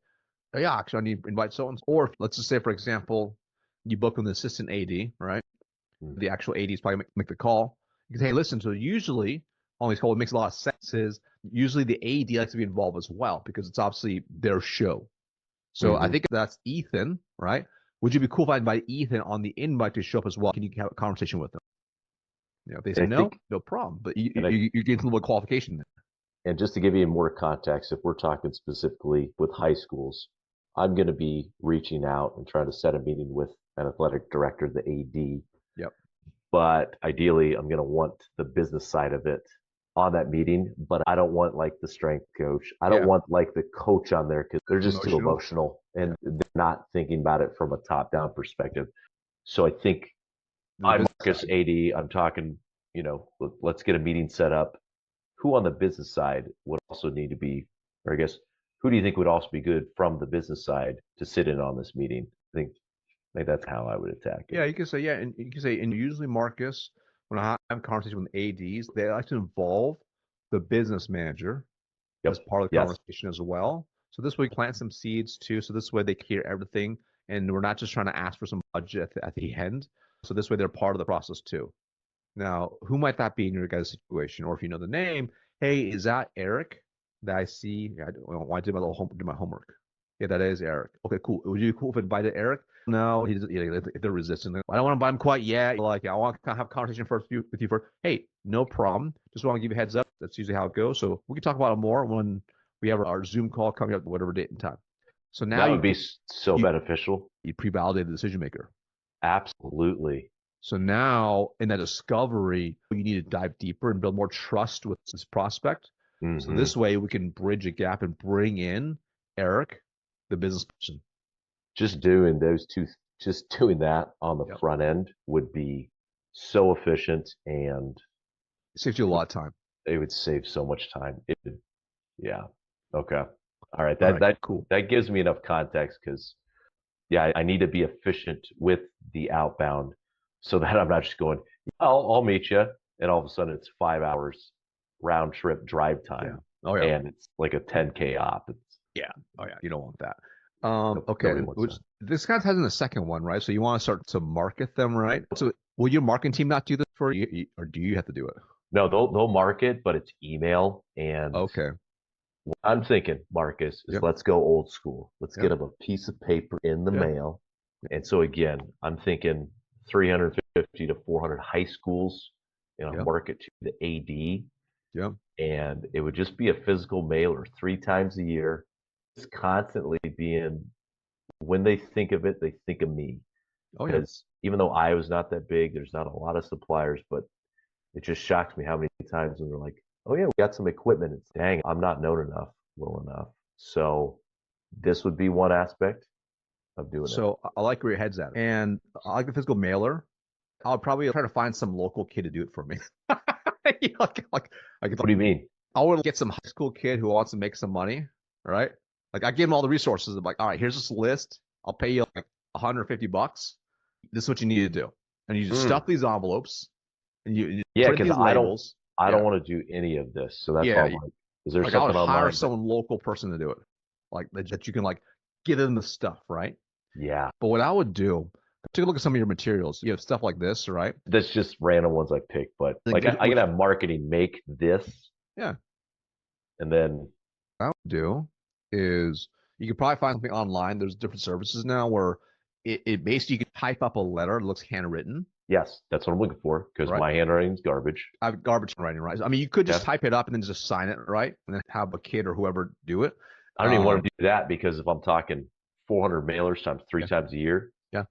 Speaker 1: oh, yeah, actually, I need to invite so-and-so. Or let's just say, for example, you book with an assistant AD, right? The actual AD is probably make the call. You can say, hey, listen, so usually on these calls, it makes a lot of sense is usually the AD likes to be involved as well, because it's obviously their show. So I think that's Ethan, right? Would you be cool if I invite Ethan on the invite to show up as well? Can you have a conversation with them? If they say no problem. But you're getting some little qualification there.
Speaker 4: And just to give you more context, if we're talking specifically with high schools, I'm going to be reaching out and trying to set a meeting with an athletic director, the AD.
Speaker 1: Yep.
Speaker 4: But ideally, I'm going to want the business side of it on that meeting. But I don't want like the strength coach. I don't want like the coach on there, because they're just too emotional and they're not thinking about it from a top-down perspective. So I think I'm Marcus AD. I'm talking, let's get a meeting set up. Who on the business side would also need to be, or I guess, who do you think would also be good from the business side to sit in on this meeting? I think that's how I would attack it.
Speaker 1: Yeah, you can say, and you can say, and usually Marcus, when I have a conversation with ADs, they like to involve the business manager as part of the conversation as well. So this way, plant some seeds too. So this way, they can hear everything and we're not just trying to ask for some budget at the end. So this way they're part of the process too. Now, who might that be in your guys' situation? Or if you know the name, hey, is that Eric that I see? Yeah, I did my little do my homework. Yeah, that is Eric. Okay, cool. Would you be cool if I invited Eric? No, he doesn't. If they're resistant, I don't want to buy him quite yet. Like, I want to have a conversation first with you first. Hey, no problem. Just want to give you a heads up. That's usually how it goes. So we can talk about it more when we have our Zoom call coming up, whatever date and time. So now
Speaker 4: that would be so beneficial.
Speaker 1: You pre-validate the decision maker.
Speaker 4: Absolutely.
Speaker 1: So now in that discovery, you need to dive deeper and build more trust with this prospect.
Speaker 4: Mm-hmm.
Speaker 1: So this way we can bridge a gap and bring in Eric, the business person.
Speaker 4: Just doing those two, just doing that on the front end would be so efficient, and
Speaker 1: it saves you a lot of time.
Speaker 4: It would save so much time. Yeah. Okay. All right. That
Speaker 1: cool.
Speaker 4: That gives me enough context, because I need to be efficient with the outbound, so that I'm not just going, I'll meet you, and all of a sudden it's 5 hours round trip drive time.
Speaker 1: Yeah. Oh yeah.
Speaker 4: And it's like a 10K op.
Speaker 1: You don't want that. Okay. This kind of ties in the second one, right? So you want to start to market them, right? So will your marketing team not do this for you, or do you have to do it?
Speaker 4: No, they'll market, but it's email. And
Speaker 1: okay.
Speaker 4: What I'm thinking, Marcus, is let's go old school. Let's get them a piece of paper in the mail. And so again, I'm thinking 350 to 400 high schools, market to the AD.
Speaker 1: Yeah.
Speaker 4: And it would just be a physical mailer 3 times a year, just constantly being, when they think of it, they think of me. Because even though Iowa's not that big, there's not a lot of suppliers, but it just shocks me how many times when they're like, oh yeah, we got some equipment. It's dang, I'm not known enough, well enough. So this would be one aspect of doing it.
Speaker 1: So I like where your head's at. And I like the physical mailer. I'll probably try to find some local kid to do it for me.
Speaker 4: What do you mean?
Speaker 1: I would get some high school kid who wants to make some money, right? Like I give him all the resources. I'm like, all right, here's this list. I'll pay you like $150. This is what you need to do. And you just stuff these envelopes and you print these labels.
Speaker 4: I don't want to do any of this. So that's why I'm like, is there something
Speaker 1: I would hire
Speaker 4: online?
Speaker 1: some local person to do it. Like that you can like give them the stuff, right?
Speaker 4: Yeah.
Speaker 1: But what I would do, take a look at some of your materials. You have stuff like this, right?
Speaker 4: That's just random ones I picked, but like I can have marketing make this.
Speaker 1: Yeah.
Speaker 4: And then
Speaker 1: what I would do is you could probably find something online. There's different services now where it basically you can type up a letter that looks handwritten.
Speaker 4: Yes, that's what I'm looking for, because my handwriting's garbage.
Speaker 1: I have garbage handwriting, right? I mean, you could just type it up and then just sign it, right? And then have a kid or whoever do it.
Speaker 4: I don't even want to do that, because if I'm talking 400 mailers times 3 times a year, I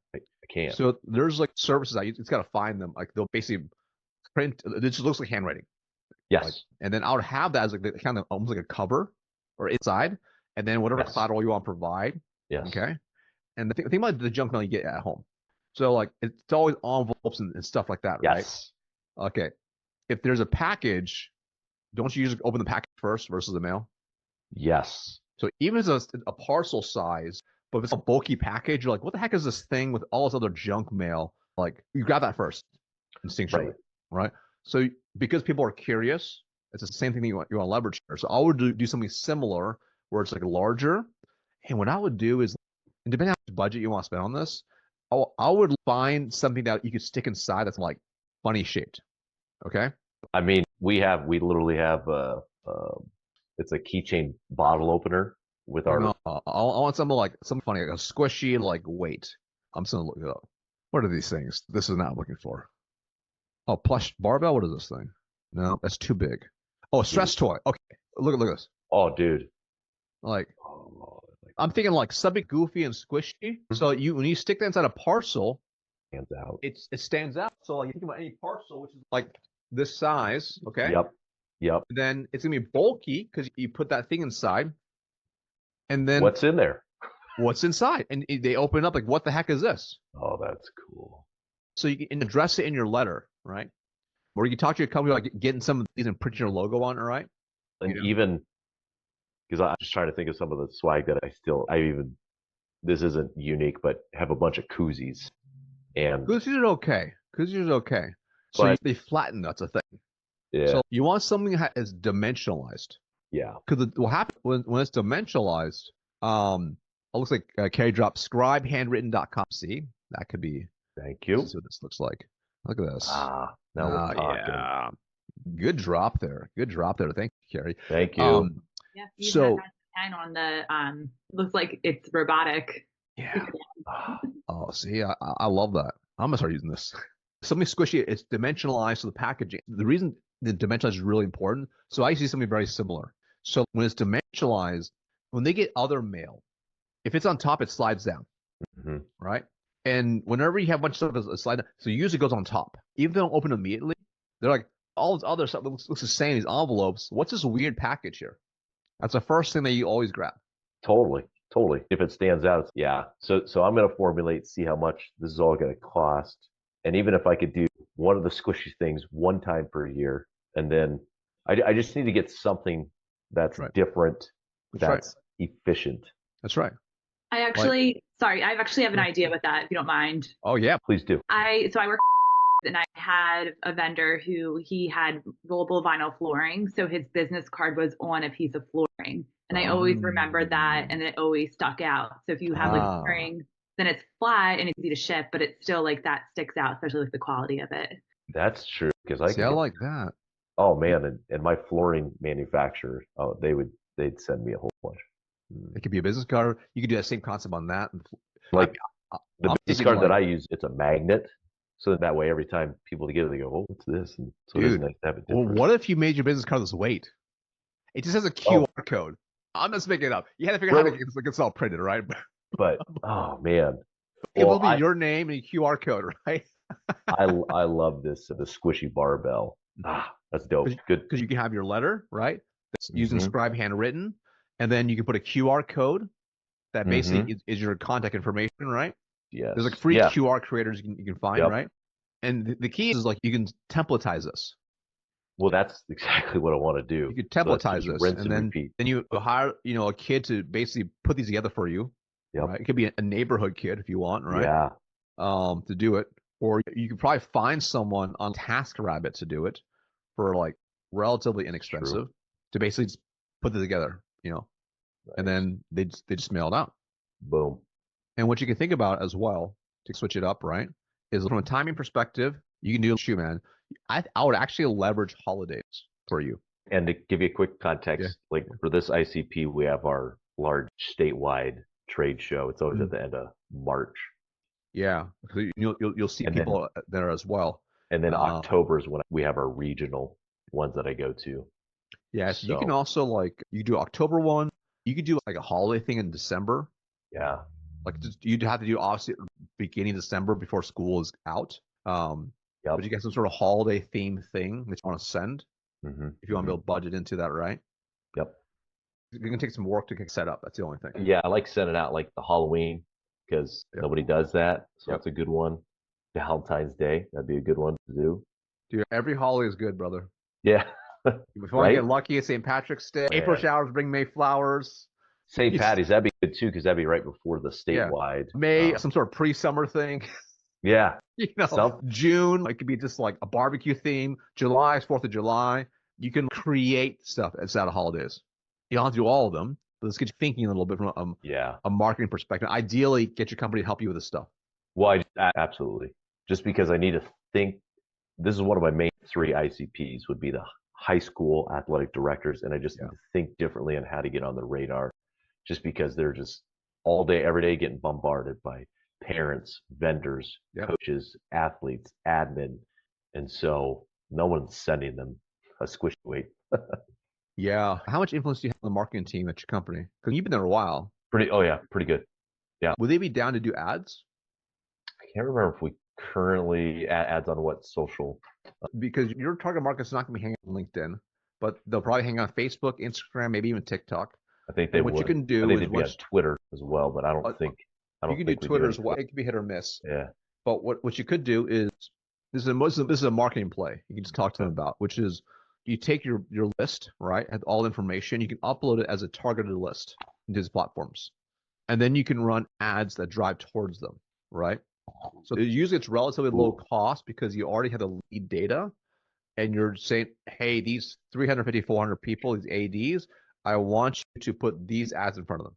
Speaker 4: can't.
Speaker 1: So there's like services that you just got to find them. Like they'll basically print. It just looks like handwriting.
Speaker 4: Yes.
Speaker 1: Like, and then I would have that as like kind of almost like a cover or inside, and then whatever collateral you want to provide.
Speaker 4: Yes.
Speaker 1: Okay. And the thing about the junk mail you get at home. So like it's always envelopes and stuff like that, right?
Speaker 4: Yes.
Speaker 1: Okay. If there's a package, don't you usually open the package first versus the mail?
Speaker 4: Yes.
Speaker 1: So even if it's a parcel size, but if it's a bulky package, you're like, what the heck is this thing with all this other junk mail? Like you grab that first, instinctually, right? So because people are curious, it's the same thing that you want to leverage here. So I would do something similar where it's like larger. And what I would do is, and depending on how much budget you want to spend on this, I would find something that you could stick inside that's like funny shaped. Okay.
Speaker 4: I mean, we literally have it's a keychain bottle opener with our.
Speaker 1: No, I want something funny, like a squishy like weight. I'm just gonna look it up. What are these things? This is not what I'm looking for. Oh, plush barbell. What is this thing? No, that's too big. Oh, a stress toy. Okay, look at this.
Speaker 4: Oh, dude.
Speaker 1: Like, I'm thinking like something goofy and squishy. So when you stick that inside a parcel,
Speaker 4: stands out.
Speaker 1: It stands out. So like you think about any parcel, which is like this size, okay?
Speaker 4: Yep.
Speaker 1: Then it's gonna be bulky because you put that thing inside. And then
Speaker 4: what's in there?
Speaker 1: What's inside? And they open up like, what the heck is this?
Speaker 4: Oh, that's cool.
Speaker 1: So you can address it in your letter, right? Or you can talk to your company like getting some of these and printing your logo on it, right?
Speaker 4: And even because I'm just trying to think of some of the swag that this isn't unique, but have a bunch of koozies. And
Speaker 1: koozies are okay. So they flatten, that's a thing.
Speaker 4: Yeah.
Speaker 1: So you want something that is dimensionalized.
Speaker 4: Yeah.
Speaker 1: Because what happens when it's dimensionalized, a looks like Carrie dropped scribehandwritten.com. See, that could be.
Speaker 4: Thank you.
Speaker 1: This is what this looks like. Look at this.
Speaker 4: Now we're talking.
Speaker 1: Yeah. Good drop there. Good drop there. Thank you, Carrie.
Speaker 4: Thank you.
Speaker 5: Yeah, you
Speaker 1: So
Speaker 5: have that 10 on the looks like it's robotic.
Speaker 1: yeah. Oh, see, I love that. I'm gonna start using this. Something squishy. It's dimensionalized to the packaging. The reason the dimensionalized is really important. So I see something very similar. So when it's dimensionalized, when they get other mail, if it's on top, it slides down, right? And whenever you have a bunch of stuff, it slides down. So usually it goes on top. Even if they don't open immediately, they're like, all this other stuff looks the same. These envelopes. What's this weird package here? That's the first thing that you always grab.
Speaker 4: Totally. If it stands out, yeah. So I'm going to formulate, see how much this is all going to cost. And even if I could do one of the squishy things one time per year, and then I just need to get something that's different, that's efficient.
Speaker 1: That's right.
Speaker 5: I actually have an idea with that, if you don't mind.
Speaker 1: Oh yeah,
Speaker 4: please do.
Speaker 5: I work and I had a vendor who he had rollable vinyl flooring, so his business card was on a piece of flooring, and I always remembered that, and it always stuck out. So if you have like flooring, then it's flat and it's easy to ship, but it's still like that sticks out, especially with the quality of it.
Speaker 4: That's true, because
Speaker 1: I like that.
Speaker 4: Oh man, and my flooring manufacturer, they'd send me a whole bunch.
Speaker 1: It could be a business card. You could do that same concept on that.
Speaker 4: Like the business card that I use, it's a magnet. So that way, every time people get it, they go, "Oh, what's this?" And so it's nice to have it different.
Speaker 1: Well, what if you made your business card this weight? It just has a QR code. I'm just making it up. You had to figure out how to get this all printed, right?
Speaker 4: But oh man,
Speaker 1: it will be your name and a QR code, right?
Speaker 4: I love this the squishy barbell. That's dope. Good
Speaker 1: because you can have your letter, right? That's using scribe handwritten, and then you can put a QR code that basically is your contact information, right?
Speaker 4: Yes.
Speaker 1: There's like free QR creators you can find, right? And the key is like you can templatize this.
Speaker 4: Well, that's exactly what I want to do.
Speaker 1: You can templatize this, and then you hire a kid to basically put these together for you. Right? It could be a neighborhood kid if you want, right?
Speaker 4: Yeah.
Speaker 1: To do it, or you could probably find someone on TaskRabbit to do it for like relatively inexpensive to basically just put it together, and then they just mail it out.
Speaker 4: Boom.
Speaker 1: And what you can think about as well to switch it up, right, is from a timing perspective, you can do man. I would actually leverage holidays for you.
Speaker 4: And to give you a quick context, like for this ICP, we have our large statewide trade show. It's always at the end of March.
Speaker 1: Yeah, you'll see people there as well.
Speaker 4: And then October is when we have our regional ones that I go to.
Speaker 1: Yeah, so you can also you do October one. You could do like a holiday thing in December.
Speaker 4: Yeah.
Speaker 1: Like you'd have to do obviously beginning of December before school is out. But you get some sort of holiday theme thing that you want to send. If you want to build budget into that, right?
Speaker 4: Yep.
Speaker 1: It's going to take some work to get set up. That's the only thing.
Speaker 4: Yeah, I like sending out like the Halloween because nobody does that. So that's a good one. Valentine's Day, that'd be a good one to do.
Speaker 1: Dude, every holiday is good, brother.
Speaker 4: Yeah.
Speaker 1: If you want to get lucky, it's St. Patrick's Day. April showers bring May flowers.
Speaker 4: St. Patty's, that'd be good too, because that'd be right before the statewide.
Speaker 1: May, some sort of pre-summer thing.
Speaker 4: Yeah.
Speaker 1: June, it could be just like a barbecue theme. July is 4th of July. You can create stuff outside of holidays. You don't have to do all of them, but let's get you thinking a little bit from a marketing perspective. Ideally, get your company to help you with this stuff.
Speaker 4: Well, absolutely. Just because I need to think, this is one of my main 3 ICPs would be the high school athletic directors, and I just need to think differently on how to get on the radar, just because they're just all day, every day getting bombarded by parents, vendors, coaches, athletes, admin, and so no one's sending them a squishy weight.
Speaker 1: Yeah. How much influence do you have on the marketing team at your company? Because you've been there a while.
Speaker 4: Pretty good. Yeah.
Speaker 1: Would they be down to do ads?
Speaker 4: I can't remember if we currently ads on what social.
Speaker 1: Because your target market's not going to be hanging on LinkedIn, but they'll probably hang on Facebook, Instagram, maybe even TikTok.
Speaker 4: I think they would.
Speaker 1: What you can do is
Speaker 4: on Twitter as well, but I don't think.
Speaker 1: You can do Twitter as well. It could be hit or miss.
Speaker 4: Yeah.
Speaker 1: But what you could do is this is a marketing play. You can just talk to them about, which is you take your list, right, and all the information. You can upload it as a targeted list into these platforms, and then you can run ads that drive towards them, right? So usually it's relatively low cost because you already have the lead data, and you're saying, hey, these 350, 400 people, these ADs, I want you to put these ads in front of them.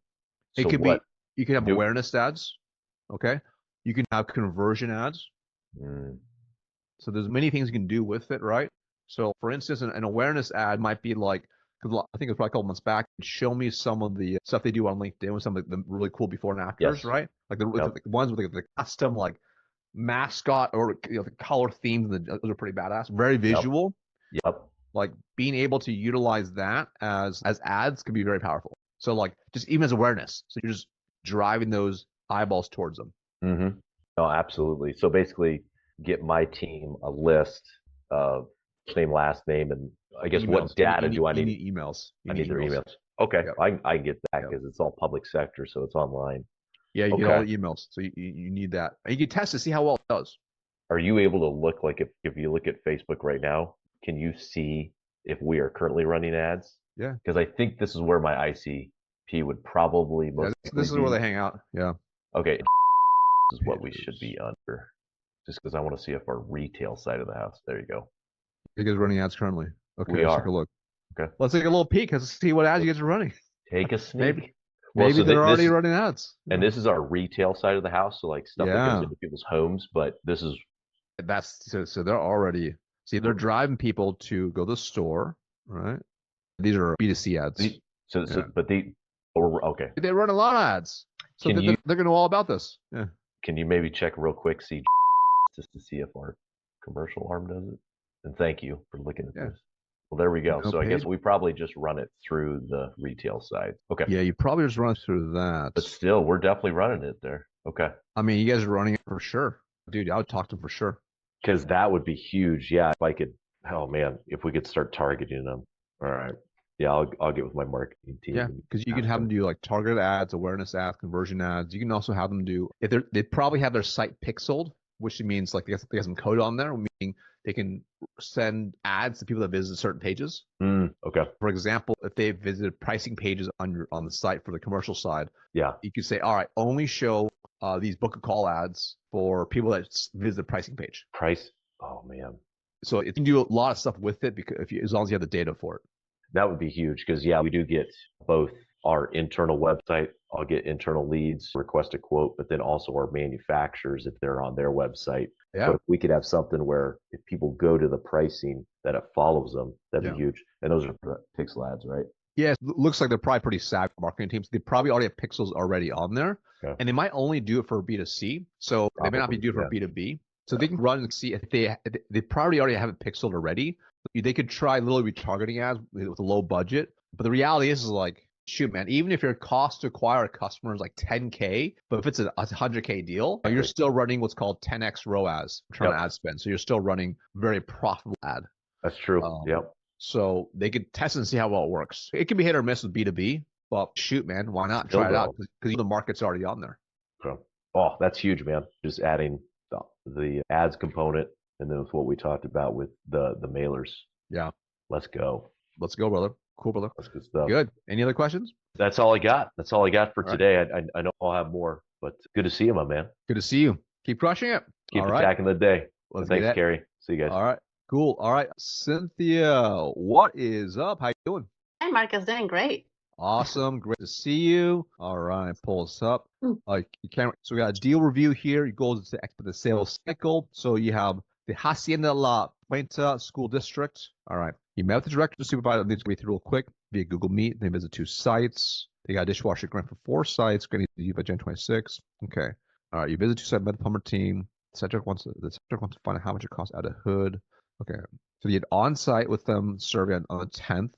Speaker 1: It could be You can have
Speaker 4: Nope.
Speaker 1: awareness ads. Okay. You can have conversion ads. So there's many things you can do with it, right? So for instance, an awareness ad might be like, because I think it was probably a couple months back, show me some of the stuff they do on LinkedIn with some of the really cool before and afters,
Speaker 4: Yes.
Speaker 1: right? Like the ones with the custom like mascot or the color themes, those are pretty badass. Very visual.
Speaker 4: Yep.
Speaker 1: Like being able to utilize that as ads can be very powerful. So like just even as awareness. So you're just driving those eyeballs towards them.
Speaker 4: Mm-hmm. No, absolutely. So basically, get my team a list of first name, last name, and I guess
Speaker 1: Emails.
Speaker 4: what data do I need?
Speaker 1: You need emails.
Speaker 4: I need their emails. Okay, yep. I get that because it's all public sector, so it's online.
Speaker 1: Yeah, you get all the emails, so you need that. And you can test to see how well it does.
Speaker 4: Are you able to look, like if you look at Facebook right now, can you see if we are currently running ads?
Speaker 1: Yeah.
Speaker 4: Because I think this is where my ICP would probably most
Speaker 1: this is where they hang out. Yeah.
Speaker 4: Okay. This is what we should be under. Just because I want to see if our retail side of the house. There you go.
Speaker 1: You guys are running ads currently. Okay,
Speaker 4: we
Speaker 1: let's
Speaker 4: are.
Speaker 1: take a look.
Speaker 4: Okay.
Speaker 1: Let's take a little peek. Let's see what ads you guys are running.
Speaker 4: Take a sneak.
Speaker 1: Maybe so they're already running ads.
Speaker 4: And this is our retail side of the house, so like stuff that goes into people's homes. But this is
Speaker 1: so they're already they're driving people to go to the store, right? These are B2C ads.
Speaker 4: Okay.
Speaker 1: They run a lot of ads, so they're going to know all about this. Yeah.
Speaker 4: Can you maybe check real quick, see just to see if our commercial arm does it? And thank you for looking at this. Well, there we go. So I guess we probably just run it through the retail side. Okay.
Speaker 1: Yeah, you probably just run it through that.
Speaker 4: But still, we're definitely running it there. Okay.
Speaker 1: I mean, you guys are running it for sure. Dude, I would talk to them for sure.
Speaker 4: Because that would be huge. Yeah, if I could, oh man, if we could start targeting them. All right. Yeah, I'll get with my marketing team.
Speaker 1: Yeah, because you can have them do like targeted ads, awareness ads, conversion ads. You can also have them do, if they probably have their site pixeled, which means like they have some code on there, meaning they can send ads to people that visit certain pages.
Speaker 4: Okay.
Speaker 1: For example, if they visited pricing pages on the site for the commercial side, you could say, all right, only show these book a call ads for people that visit the pricing page.
Speaker 4: Oh man.
Speaker 1: So it can do a lot of stuff with it because as long as you have the data for it.
Speaker 4: That would be huge because we do get both our internal website. I'll get internal leads, request a quote, but then also our manufacturers if they're on their website.
Speaker 1: Yeah.
Speaker 4: But if we could have something where if people go to the pricing that it follows them, that'd be huge. And those are pixel ads, right?
Speaker 1: Yeah, it looks like they're probably pretty savvy marketing teams. They probably already have pixels already on there, and they might only do it for B2C. So they may not be doing it for B2B. So they can run and see if they probably already have it pixeled already. They could try little retargeting ads with a low budget. But the reality is like, shoot, man, even if your cost to acquire a customer is like 10K, but if it's a 100K deal, you're still running what's called 10X ROAS, return on ad spend. So you're still running very profitable ad.
Speaker 4: That's true.
Speaker 1: So they could test and see how well it works. It can be hit or miss with B2B, but shoot, man, why not try it out? Because the market's already on there.
Speaker 4: Oh, that's huge, man. Just adding the ads component and then with what we talked about with the mailers.
Speaker 1: Yeah.
Speaker 4: Let's go.
Speaker 1: Let's go, brother. Cool, brother.
Speaker 4: That's good stuff.
Speaker 1: Good. Any other questions?
Speaker 4: That's all I got. That's all I got for today. I know I'll have more, but good to see you, my man.
Speaker 1: Good to see you. Keep crushing it.
Speaker 4: Keep attacking the day. Thanks, Carrie. See you guys.
Speaker 1: All right. Cool. All right. Cynthia, what is up? How you doing?
Speaker 6: Hi, Marcus. Doing great.
Speaker 1: Awesome. Great to see you. All right. Pull us up. So we got a deal review here. It goes to the sales cycle. So you have the Hacienda La Puente School District. All right. You met with the director, supervisor. Needs to be through real quick via Google Meet. They visit 2 sites. They got a dishwasher grant for 4 sites. Going to be by January 26. Okay. All right. You visit 2 sites, met the plumber team. The subject wants to find out how much it costs out of hood. Okay. So you had on-site with them survey on the 10th.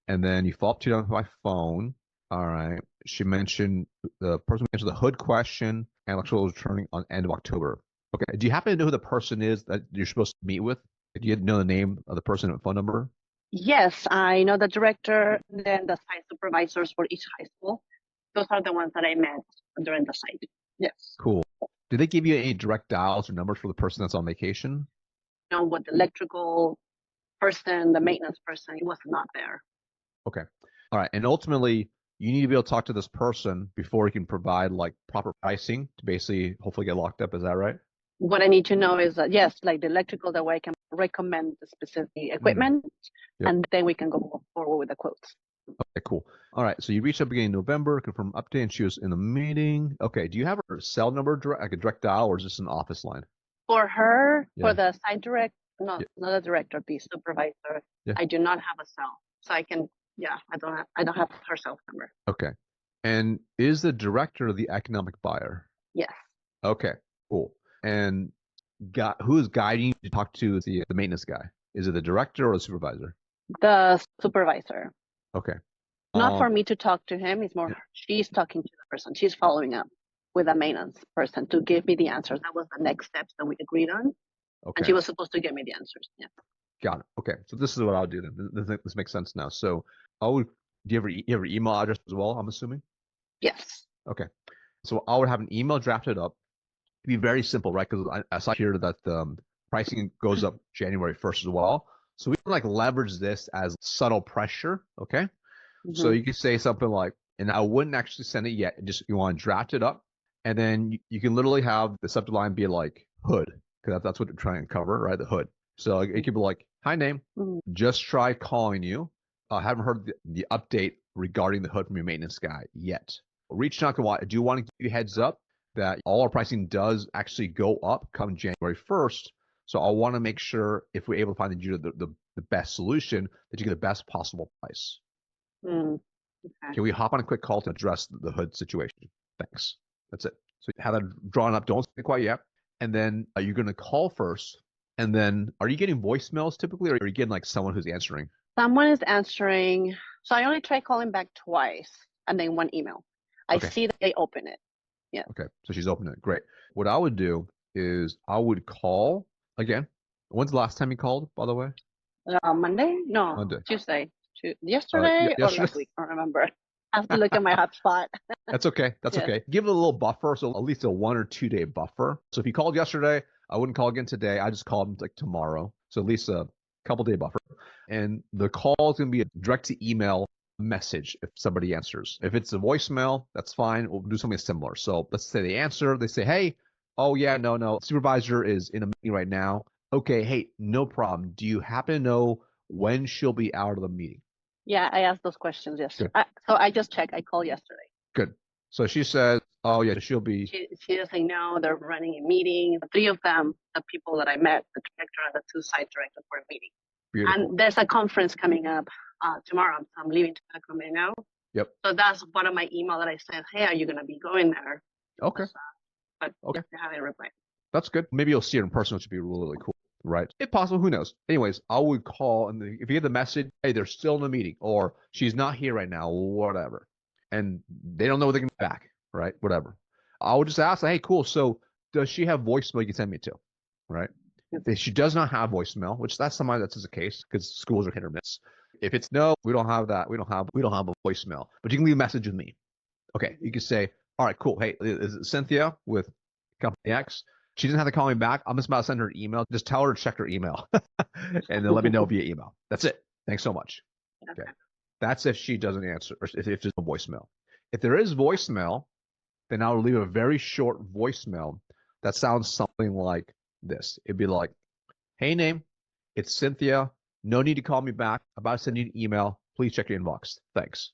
Speaker 1: And then you follow up to them by phone. All right. The person mentioned the hood question and electrical was returning on end of October. Okay. Do you happen to know who the person is that you're supposed to meet with? Do you know the name of the person and phone number?
Speaker 6: Yes, I know the director, then the site supervisors for each high school. Those are the ones that I met during the site. Yes.
Speaker 1: Cool. Did they give you any direct dials or numbers for the person that's on vacation?
Speaker 6: You know, what the electrical person, the maintenance person, it was not there.
Speaker 1: Okay. All right. And ultimately, you need to be able to talk to this person before you can provide like proper pricing to basically hopefully get locked up. Is that right?
Speaker 6: What I need to know is that, yes, like the electrical, that way I can recommend the specific equipment, and then we can go forward with the quotes.
Speaker 1: Okay, cool. All right, so you reached out beginning of November, confirm update, and she was in a meeting. Okay, do you have her cell number, like a direct dial, or is this an office line?
Speaker 6: For her,
Speaker 1: Yeah.
Speaker 6: for the site direct, no,
Speaker 1: Yeah.
Speaker 6: not a director, the supervisor.
Speaker 1: Yeah.
Speaker 6: I do not have a cell, so I can. Yeah, I don't have her cell number.
Speaker 1: Okay, and is the director the economic buyer?
Speaker 6: Yes.
Speaker 1: Okay, cool. And who is guiding you to talk to the maintenance guy? Is it the director or the supervisor?
Speaker 6: The supervisor.
Speaker 1: Okay.
Speaker 6: Not for me to talk to him. It's more
Speaker 1: Yeah.
Speaker 6: she's talking to the person. She's following up with a maintenance person to give me the answers. That was the next steps that we agreed on.
Speaker 1: Okay.
Speaker 6: And she was supposed to give me the answers. Yeah.
Speaker 1: Got it. Okay. So this is what I'll do then. This makes sense now. So do you have an email address as well, I'm assuming?
Speaker 6: Yes.
Speaker 1: Okay. So I would have an email drafted up. It'd be very simple, right? Because I saw here that pricing goes up January 1st as well. So we can like leverage this as subtle pressure. Okay. So you could say something like, and I wouldn't actually send it yet. Just you want to draft it up, and then you can literally have the subject line be like hood, because that's what they're trying to cover, right? The hood. So it could be like, hi name, just tried calling you. I haven't heard the update regarding the hood from your maintenance guy yet. Reaching out to I do want to give you a heads up that all our pricing does actually go up come January 1st. So I want to make sure if we're able to find the best solution, that you get the best possible price.
Speaker 6: Okay.
Speaker 1: Can we hop on a quick call to address the hood situation? Thanks. That's it. So you have that drawn up. Don't say quite yet. And then are you going to call first? And then are you getting voicemails typically, or are you getting like someone who's answering?
Speaker 6: Someone is answering. So I only try calling back twice and then one email. I see that they open it. Yeah.
Speaker 1: Okay. So she's opening it. Great. What I would do is I would call again. When's the last time you called, by the way?
Speaker 6: Monday? No,
Speaker 1: Monday.
Speaker 6: Tuesday. Yesterday or last week? I don't remember. I have to look at my hotspot.
Speaker 1: That's okay. That's okay. Give it a little buffer, so at least a 1 or 2 day buffer. So if you called yesterday, I wouldn't call again today. I just called like tomorrow. So at least a couple day buffer. And the call is going to be a direct to email message if somebody answers. If it's a voicemail, that's fine. We'll do something similar. So let's say they answer. They say, hey, oh yeah, no. Supervisor is in a meeting right now. Okay, hey, no problem. Do you happen to know when she'll be out of the meeting?
Speaker 6: Yeah, I asked those questions yesterday. So I just checked. I called yesterday.
Speaker 1: Good. So she says, oh yeah, she'll be.
Speaker 6: She doesn't know. They're running a meeting. The 3 of them, the people that I met, the director and the 2 site directors were meeting.
Speaker 1: Beautiful.
Speaker 6: And there's a conference coming up tomorrow. I'm leaving to Sacramento.
Speaker 1: Yep.
Speaker 6: So that's one of my email that I said, hey, are you going to be going there?
Speaker 1: Okay.
Speaker 6: But
Speaker 1: okay.
Speaker 6: They haven't replied.
Speaker 1: That's good. Maybe you'll see her in person, which would be really, really cool. Right. If possible, who knows? Anyways, I would call, and if you get the message, hey, they're still in the meeting, or she's not here right now, whatever, and they don't know when they're going to be back, right? Whatever. I would just ask, hey, cool. So does she have voicemail you can send me to, right? If she does not have voicemail, which that's somebody that's the case because schools are hit or miss. If it's no, we don't have that. We don't have a voicemail, but you can leave a message with me. Okay. You can say, all right, cool. Hey, is it Cynthia with Company X? She doesn't have to call me back. I'm just about to send her an email. Just tell her to check her email and then let me know via email. That's it. Thanks so much. Okay. That's if she doesn't answer or if there's no voicemail. If there is voicemail, then I'll leave a very short voicemail that sounds something like this. It'd be like, hey, name, it's Cynthia. No need to call me back. About to send you an email. Please check your inbox. Thanks.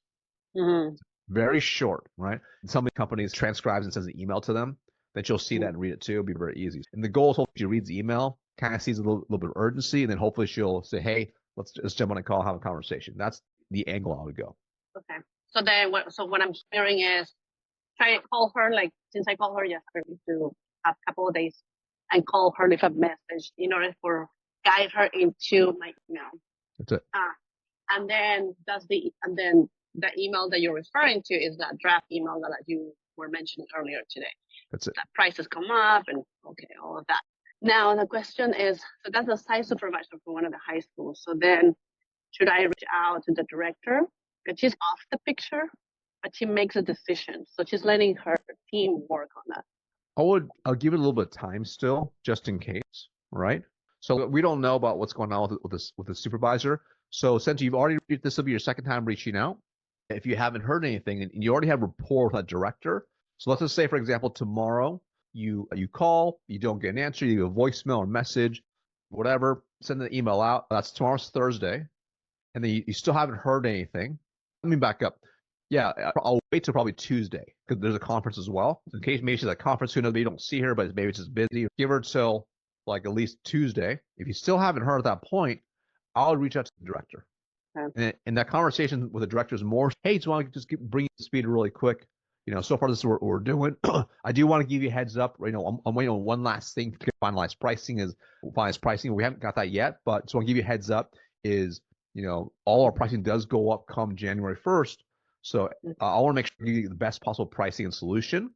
Speaker 1: Very short, right? And some companies transcribes and sends an email to them. Then she'll see that and read it too. It'll be very easy. And the goal is hopefully she reads the email, kind of sees a little bit of urgency, and then hopefully she'll say, hey, let's just jump on a call, have a conversation. That's the angle I would go.
Speaker 6: Okay. So then what I'm hearing is try to call her, like since I called her yesterday to have a couple of days and call her, leave a message in order for guide her into my email.
Speaker 1: That's it.
Speaker 6: And then the email that you're referring to is that draft email that you were mentioning earlier today.
Speaker 1: That's it.
Speaker 6: That prices come up and okay, all of that. Now the question is, so that's the site supervisor for one of the high schools. So then should I reach out to the director? Because she's off the picture, but she makes a decision. So she's letting her team work on that.
Speaker 1: I'll give it a little bit of time still, just in case, right? So we don't know about what's going on with the supervisor. So since you've already, this will be your second time reaching out. If you haven't heard anything and you already have rapport with that director, so let's just say, for example, tomorrow you call, you don't get an answer, you get a voicemail or message, whatever, send an email out. That's tomorrow's Thursday, and then you still haven't heard anything. Let me back up. Yeah, I'll wait till probably Tuesday because there's a conference as well. In case maybe she's at a conference, who knows? Maybe you don't see her, but maybe it's just busy. Give her till like at least Tuesday. If you still haven't heard at that point, I'll reach out to the director.
Speaker 6: Okay.
Speaker 1: And that conversation with the director is more, hey, just want to just bring you to speed really quick. So far this is what we're doing. I do want to give you a heads up. I'm waiting on one last thing to finalize pricing. We haven't got that yet, but just want to give you a heads up is, all our pricing does go up come January 1st. So I want to make sure you get the best possible pricing and solution.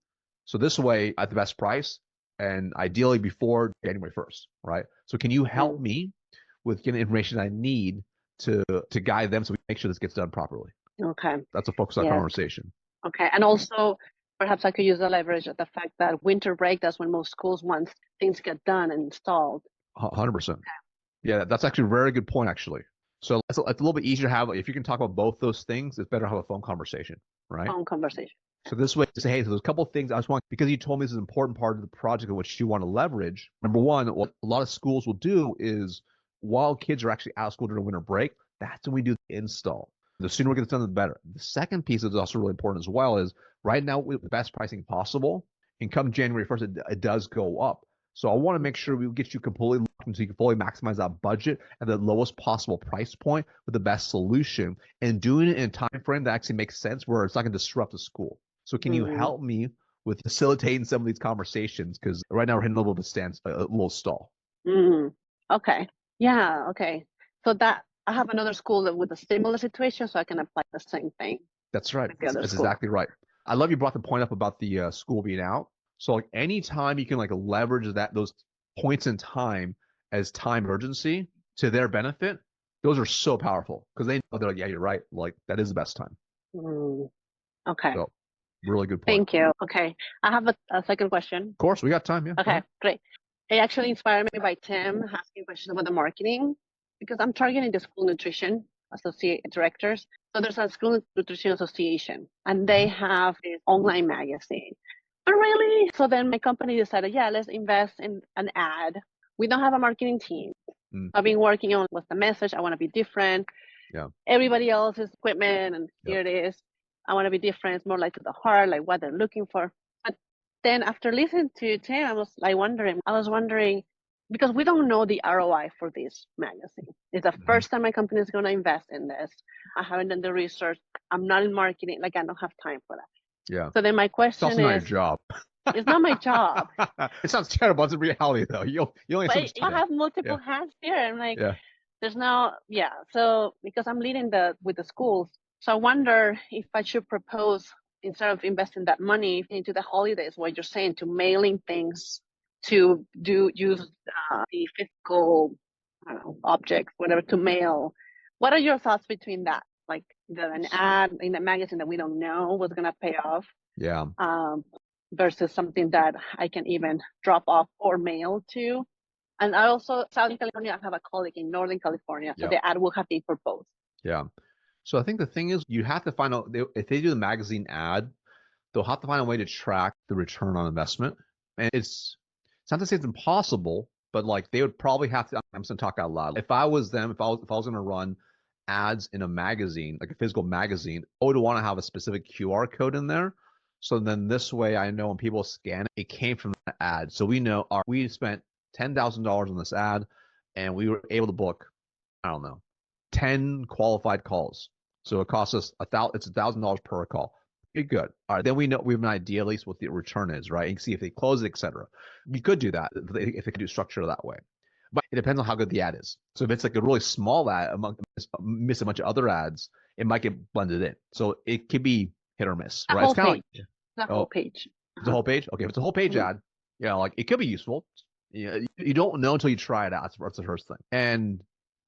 Speaker 1: So this way at the best price and ideally before January 1st, right? So can you help me with getting the information I need to guide them so we make sure this gets done properly?
Speaker 6: Okay.
Speaker 1: That's a focus on conversation.
Speaker 6: Okay. And also, perhaps I could use the leverage of the fact that winter break, that's when most schools want things get done and installed.
Speaker 1: 100%. Okay. Yeah, that's actually a very good point, actually. So it's a little bit easier to have, if you can talk about both those things, it's better to have a phone conversation, right?
Speaker 6: Phone conversation.
Speaker 1: So this way, to say, hey, so there's a couple of things I just want, because you told me this is an important part of the project in which you want to leverage. Number one, what a lot of schools will do is while kids are actually out of school during winter break, that's when we do the install. The sooner we get it done, the better. The second piece is also really important as well is right now with the best pricing possible, and come January 1st, it does go up. So I want to make sure we get you completely locked in so you can fully maximize that budget at the lowest possible price point with the best solution and doing it in a time frame that actually makes sense where it's not going to disrupt the school. So can you help me with facilitating some of these conversations? Because right now we're hitting a little bit of a little stall.
Speaker 6: Okay. Yeah. Okay. So that I have another school with a similar situation, so I can apply the same thing.
Speaker 1: That's right. That's exactly right. I love you brought the point up about the school being out. So like anytime you can like leverage those points in time as time urgency to their benefit, those are so powerful because they know they're like, yeah, you're right. Like that is the best time.
Speaker 6: Okay.
Speaker 1: So really good point.
Speaker 6: Thank you. Okay. I have a second question.
Speaker 1: Of course, we got time. Yeah.
Speaker 6: Okay, great. It actually inspired me by Tim asking questions about the marketing because I'm targeting the school nutrition associate directors. So there's a school nutrition association and they have this online magazine. But really, so then my company decided, yeah, let's invest in an ad. We don't have a marketing team. I've been working on what's the message. I want to be different. Yeah. Everybody else's equipment, and here it is. I want to be different. It's more like to the heart, like what they're looking for. But then after listening to Tim, I was wondering, because we don't know the ROI for this magazine. It's the first time my company is going to invest in this. I haven't done the research. I'm not in marketing. Like I don't have time for that. Yeah. So then my question is,
Speaker 1: it's also not your job.
Speaker 6: It's not my job.
Speaker 1: It sounds terrible. It's a reality though. You only
Speaker 6: have multiple hats here. I'm like, there's no, So because I'm leading with the schools, so I wonder if I should propose instead of investing that money into the holidays, what you're saying, to mailing things, to use the physical objects, whatever, to mail. What are your thoughts between that? Like an ad in a magazine that we don't know what's gonna pay off. Yeah. Versus something that I can even drop off or mail to. And I also, Southern California, I have a colleague in Northern California, so the ad will have to be for both. Yeah.
Speaker 1: So I think the thing is, you have to find out, if they do the magazine ad, they'll have to find a way to track the return on investment. And it's not to say it's impossible, but like they would probably have to, I'm just gonna talk out loud. If I was them, if I was gonna run ads in a magazine, like a physical magazine, I would want to have a specific QR code in there. So then this way I know when people scan it, it came from the ad. So we know we spent $10,000 on this ad and we were able to book, 10 qualified calls. So it costs us it's $1,000 per call. Okay, good. All right. Then we have an idea at least what the return is, right? You can see if they close it, etc. You could do that if they could do structure that way. But it depends on how good the ad is. So if it's like a really small ad miss a bunch of other ads, it might get blended in. So it could be hit or miss, right?
Speaker 6: It's kind of like the whole page.
Speaker 1: It's a whole page? Okay, if it's a whole page ad, like it could be useful. You don't know until you try it out. That's the first thing. And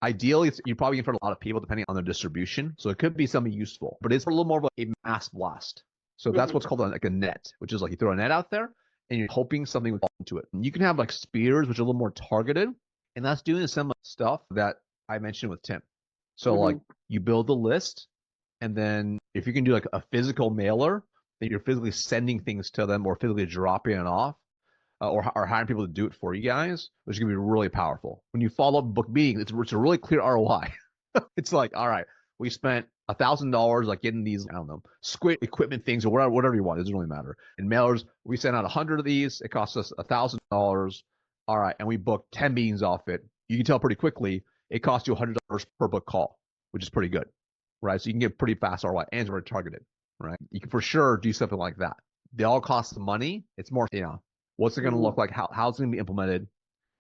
Speaker 1: ideally, you're probably in front of a lot of people depending on their distribution. So it could be something useful, but it's a little more of a mass blast. So that's what's called like a net, which is like you throw a net out there and you're hoping something will fall into it. And you can have like spears, which are a little more targeted. And that's doing some stuff that I mentioned with Tim. So like you build the list, and then if you can do like a physical mailer, then you're physically sending things to them or physically dropping it off, or hiring people to do it for you guys, which is going to be really powerful. When you follow up book meetings, it's a really clear ROI. It's like, all right,
Speaker 7: we spent $1,000 like getting these, I don't know, squid equipment things or whatever you want. It doesn't really matter. And mailers, we sent out 100 of these. It cost us $1,000. All right. And we booked 10 meetings off it. You can tell pretty quickly it costs you $100 per book call, which is pretty good, right? So you can get pretty fast ROI and it's very targeted, right? You can for sure do something like that. They all cost money. It's more, what's it going to look like? How's it going to be implemented?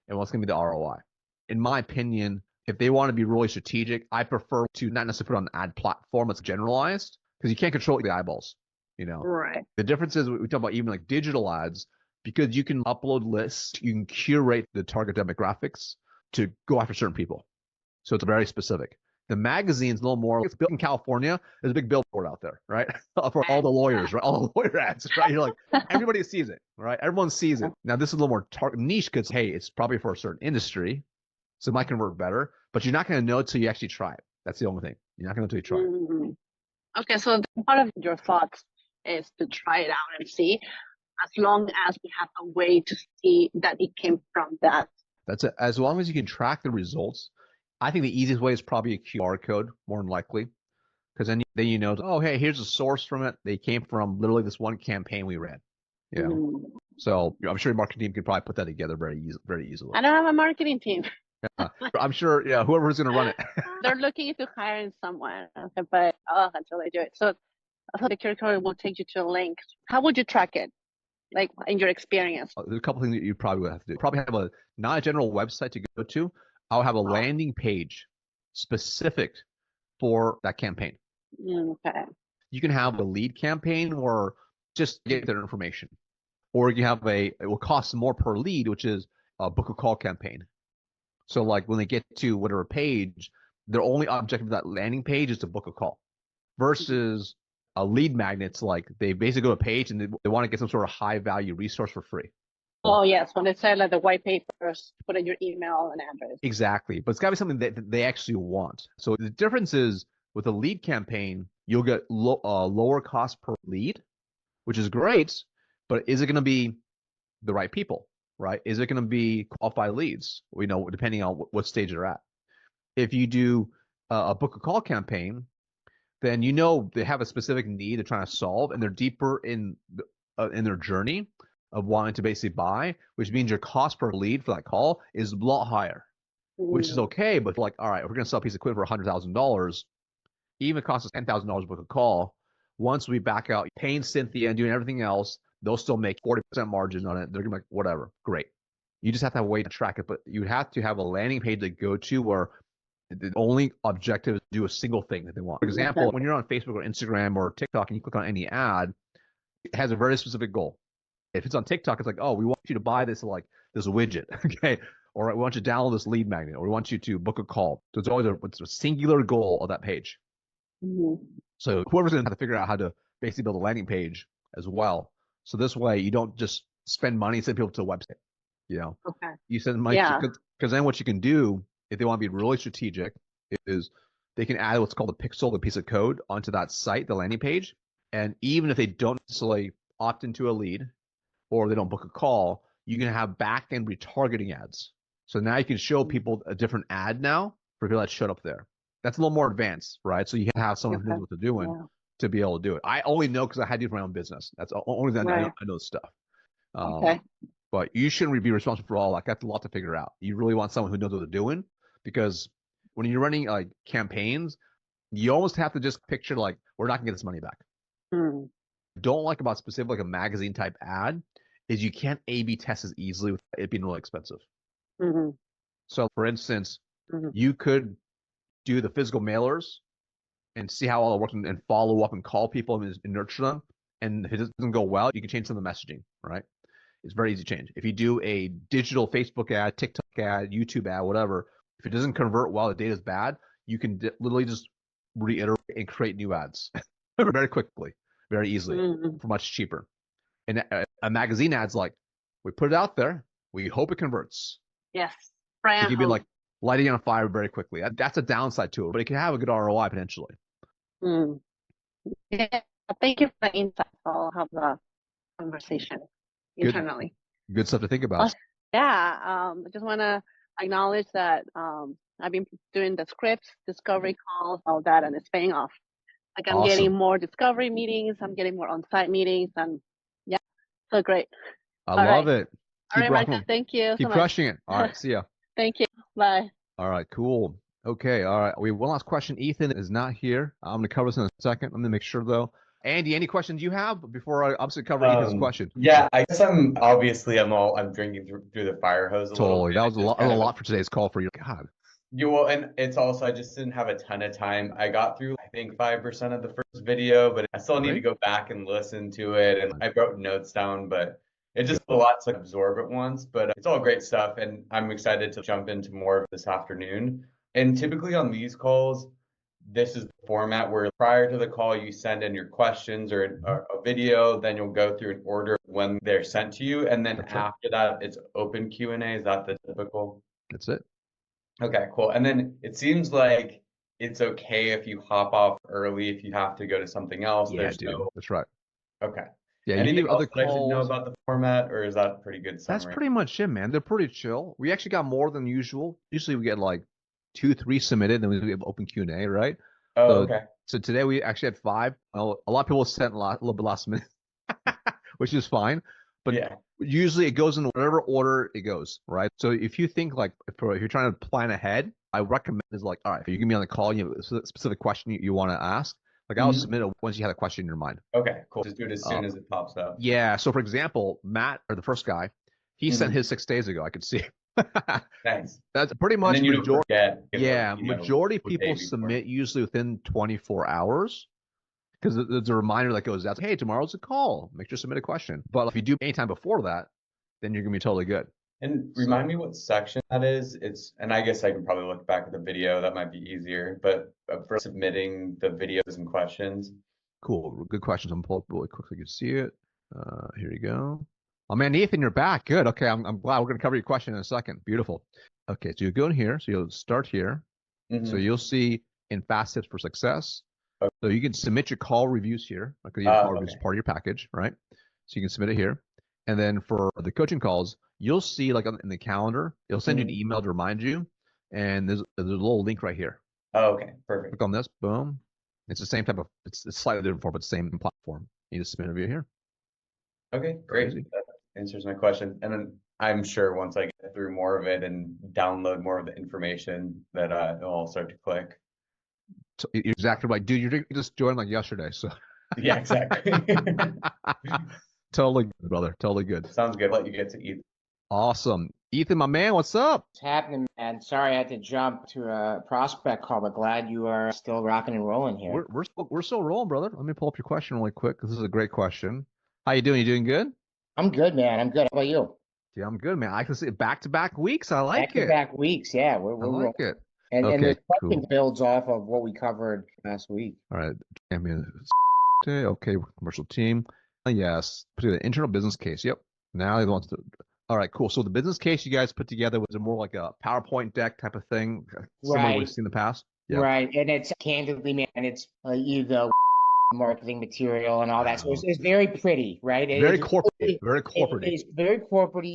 Speaker 7: And what's going to be the ROI? In my opinion, if they want to be really strategic, I prefer to not necessarily put on an ad platform that's generalized because you can't control the eyeballs,
Speaker 6: Right.
Speaker 7: The difference is we talk about even like digital ads because you can upload lists, you can curate the target demographics to go after certain people. So it's very specific. The magazine's a little more, it's built in California. There's a big billboard out there, right? For all the lawyers, right? All the lawyer ads, right? You're like, everybody sees it, right? Everyone sees it. Now, this is a little more niche because, hey, it's probably for a certain industry. So it might convert better, but you're not going to know until you actually try it. That's the only thing. You're not going to know until you try it.
Speaker 6: Okay, so part of your thoughts is to try it out and see, as long as we have a way to see that it came from that.
Speaker 7: That's it. As long as you can track the results, I think the easiest way is probably a QR code, more than likely, because then you know, oh, hey, here's a source from it. They came from literally this one campaign we ran. So I'm sure your marketing team could probably put that together very easily.
Speaker 6: I don't have a marketing team.
Speaker 7: I'm sure, whoever's going to run it.
Speaker 6: They're looking into hiring someone, but until they do it. So the QR code will take you to a link. How would you track it? Like in your experience?
Speaker 7: There's a couple things that you probably would have to do. Probably have not a general website to go to. I'll have a landing page specific for that campaign.
Speaker 6: Okay.
Speaker 7: You can have a lead campaign or just get their information. Or you can have it will cost more per lead, which is a book a call campaign. So like when they get to whatever page, their only objective of that landing page is to book a call versus a lead magnet's like they basically go to a page and they want to get some sort of high value resource for free.
Speaker 6: Oh, yes. When they say like the white papers, put in your email and address.
Speaker 7: Exactly. But it's got to be something that they actually want. So the difference is with a lead campaign, you'll get lower cost per lead, which is great. But is it going to be the right people, right? Is it going to be qualified leads? Depending on what stage they're at. If you do a book a call campaign, then they have a specific need they're trying to solve, and they're deeper in their journey of wanting to basically buy, which means your cost per lead for that call is a lot higher, which is okay. But like, all right, if we're going to sell a piece of equipment for $100,000, even if it costs us $10,000 to book a call, once we back out paying Cynthia and doing everything else, they'll still make 40% margin on it. They're going to be like, whatever, great. You just have to have a way to track it, but you have to have a landing page to go to where the only objective is to do a single thing that they want. For example, when you're on Facebook or Instagram or TikTok and you click on any ad, it has a very specific goal. If it's on TikTok, it's like, oh, we want you to buy this widget, okay? Or we want you to download this lead magnet, or we want you to book a call. So it's always a singular goal of that page. So whoever's going to have to figure out how to basically build a landing page as well. So this way you don't just spend money and send people to a website.
Speaker 6: Okay.
Speaker 7: You send money because then what you can do if they want to be really strategic is they can add what's called a pixel, a piece of code onto that site, the landing page. And even if they don't necessarily opt into a lead or they don't book a call, you can have back-end retargeting ads. So now you can show people a different ad now for people that showed up there. That's a little more advanced, right? So you can have someone who knows what they're doing to be able to do it. I only know because I had to do my own business. That's the only thing I know stuff. But you shouldn't be responsible for all that. That's a lot to figure out. You really want someone who knows what they're doing, because when you're running like campaigns, you almost have to just picture like, we're not gonna get this money back. Don't like about specific like a magazine type ad is you can't A/B test as easily with it being really expensive. So for instance, you could do the physical mailers and see how all it works and follow up and call people and nurture them. And if it doesn't go well, you can change some of the messaging, right? It's very easy to change. If you do a digital Facebook ad, TikTok ad, YouTube ad, whatever, if it doesn't convert well, the data is bad, you can literally just reiterate and create new ads very quickly, very easily, for much cheaper. And a magazine ad's like, we put it out there, we hope it converts.
Speaker 6: Yes.
Speaker 7: It can be like lighting on fire very quickly. That's a downside to it, but it can have a good ROI potentially.
Speaker 6: Yeah. Thank you for the insight. I'll have the conversation internally.
Speaker 7: Good stuff to think about.
Speaker 6: I just want to acknowledge that I've been doing the scripts, discovery calls, all that, and it's paying off. Like I'm getting
Speaker 7: Awesome.
Speaker 6: more discovery meetings, I'm getting more on-site meetings, and yeah, so great.
Speaker 7: I
Speaker 6: All
Speaker 7: love
Speaker 6: right.
Speaker 7: it.
Speaker 6: All
Speaker 7: Keep
Speaker 6: right,
Speaker 7: rocking.
Speaker 6: Marco, thank you so
Speaker 7: Keep
Speaker 6: much.
Speaker 7: crushing it. All right. See ya.
Speaker 6: Thank you. Bye.
Speaker 7: All right. Cool. Okay. All right. We have one last question. Ethan is not here. I'm going to cover this in a second. Let me make sure though. Andy, any questions you have before I obviously cover Ethan's question?
Speaker 8: Yeah, I guess I'm drinking through the fire hose a little
Speaker 7: Totally.
Speaker 8: bit.
Speaker 7: That was a lot for today's call for you. God.
Speaker 8: And it's also I just didn't have a ton of time. I got through I think 5% of the first video, but I still need to go back and listen to it. And I wrote notes down, but it's just a lot to absorb at once. But it's all great stuff, and I'm excited to jump into more of this afternoon. And typically on these calls, this is the format where prior to the call you send in your questions or a video, then you'll go through an order when they're sent to you, and then
Speaker 7: That's right.
Speaker 8: after that it's open Q&A. Is that the typical?
Speaker 7: That's it.
Speaker 8: Okay, cool. And then it seems like it's okay if you hop off early if you have to go to something else.
Speaker 7: Yeah,
Speaker 8: There's
Speaker 7: dude.
Speaker 8: no
Speaker 7: That's right.
Speaker 8: okay.
Speaker 7: Yeah, you
Speaker 8: Anything
Speaker 7: do
Speaker 8: else
Speaker 7: other
Speaker 8: that I should know
Speaker 7: calls.
Speaker 8: about the format, or is that a pretty good
Speaker 7: That's
Speaker 8: summary?
Speaker 7: pretty much it, man. They're pretty chill. We actually got more than usual. Usually we get like 2, 3 submitted, then we have open Q&A, right?
Speaker 8: Oh,
Speaker 7: So,
Speaker 8: okay.
Speaker 7: so today we actually had 5. Well, a lot of people sent a little bit last minute, which is fine. But
Speaker 8: Yeah.
Speaker 7: usually it goes in whatever order it goes, right? So if you think like if you're trying to plan ahead, I recommend is like, all right, if you're gonna be on the call, you have a specific question you want to ask. Like I'll submit it once you have a question in your mind.
Speaker 8: Okay, cool. Just do it as soon as it pops up.
Speaker 7: Yeah. So for example, Matt, or the first guy, he sent his 6 days ago. I could see.
Speaker 8: Nice.
Speaker 7: That's pretty
Speaker 8: And
Speaker 7: much
Speaker 8: then you don't
Speaker 7: majority.
Speaker 8: forget.
Speaker 7: Yeah,
Speaker 8: you know,
Speaker 7: majority of
Speaker 8: the day
Speaker 7: people
Speaker 8: before.
Speaker 7: submit usually within 24 hours because there's a reminder that goes out. Hey, tomorrow's a call. Make sure to submit a question. But if you do anytime before that, then you're gonna be totally good.
Speaker 8: And remind me what section that is. And I guess I can probably look back at the video. That might be easier. But for submitting the videos and questions.
Speaker 7: Cool. Good questions. I'm gonna pull up really quick so you can see it. Here you go. Oh man, Nathan, you're back. Good. Okay, I'm glad. We're gonna cover your question in a second. Beautiful. Okay, so you go in here. So you'll start here. So you'll see in Fast Tips for Success.
Speaker 8: Okay.
Speaker 7: So you can submit your call reviews here. Because your call reviews is part of your package, right? So you can submit it here. And then for the coaching calls, you'll see like in the calendar, it'll send you an email to remind you. And there's a little link right here.
Speaker 8: Oh, okay, perfect.
Speaker 7: Click on this, boom. It's the same type of, it's slightly different form, but same platform. You just submit a review here.
Speaker 8: Okay, great. That answers my question. And then I'm sure once I get through more of it and download more of the information that it'll all start to click.
Speaker 7: So you're exactly right. Dude, you just joined like yesterday. So
Speaker 8: yeah, exactly.
Speaker 7: Totally good, brother. Totally good.
Speaker 8: Sounds good. Let you get to Ethan.
Speaker 7: Awesome. Ethan, my man, what's up?
Speaker 9: What's happening, man? Sorry I had to jump to a prospect call, but glad you are still rocking and rolling here.
Speaker 7: We're still rolling, brother. Let me pull up your question really quick because this is a great question. How you doing? You doing good?
Speaker 9: I'm good, man. I'm good. How about you?
Speaker 7: Yeah, I'm good, man. I can see back-to-back weeks. I like it.
Speaker 9: Back-to-back weeks, yeah.
Speaker 7: I like it.
Speaker 9: And
Speaker 7: Okay,
Speaker 9: the question
Speaker 7: cool.
Speaker 9: builds off of what we covered last week.
Speaker 7: All right. Okay, commercial team. Yes. Put together an internal business case. Yep. Now they want to. All right, cool. So the business case you guys put together was more like a PowerPoint deck type of thing, similar to what we've seen in the past. Yeah.
Speaker 9: Right, and it's candidly, man, it's either marketing material and all that. So it's very pretty, right?
Speaker 7: Very corporate. Very corporate.
Speaker 9: It's very corporate.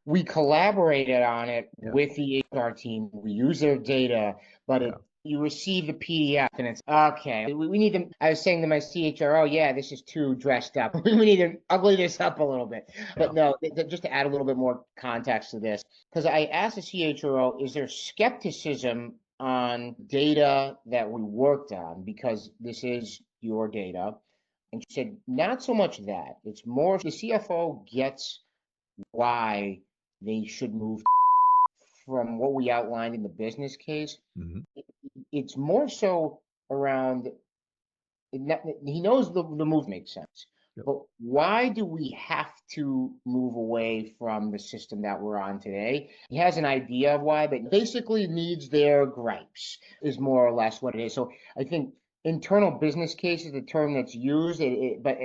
Speaker 9: We collaborated on it with the HR team. We use their data, but you receive the PDF and it's okay. We need to. I was saying to my CHRO, yeah, this is too dressed up. We need to ugly this up a little bit. But no, just to add a little bit more context to this, because I asked the CHRO, is there skepticism on data that we worked on because this is your data? And she said, not so much that. It's more the CFO gets why they should move from what we outlined in the business case. It's more so around, he knows the move makes sense. But why do we have to move away from the system that we're on today? He has an idea of why, but basically needs their gripes is more or less what it is. So I think internal business case is the term that's used, but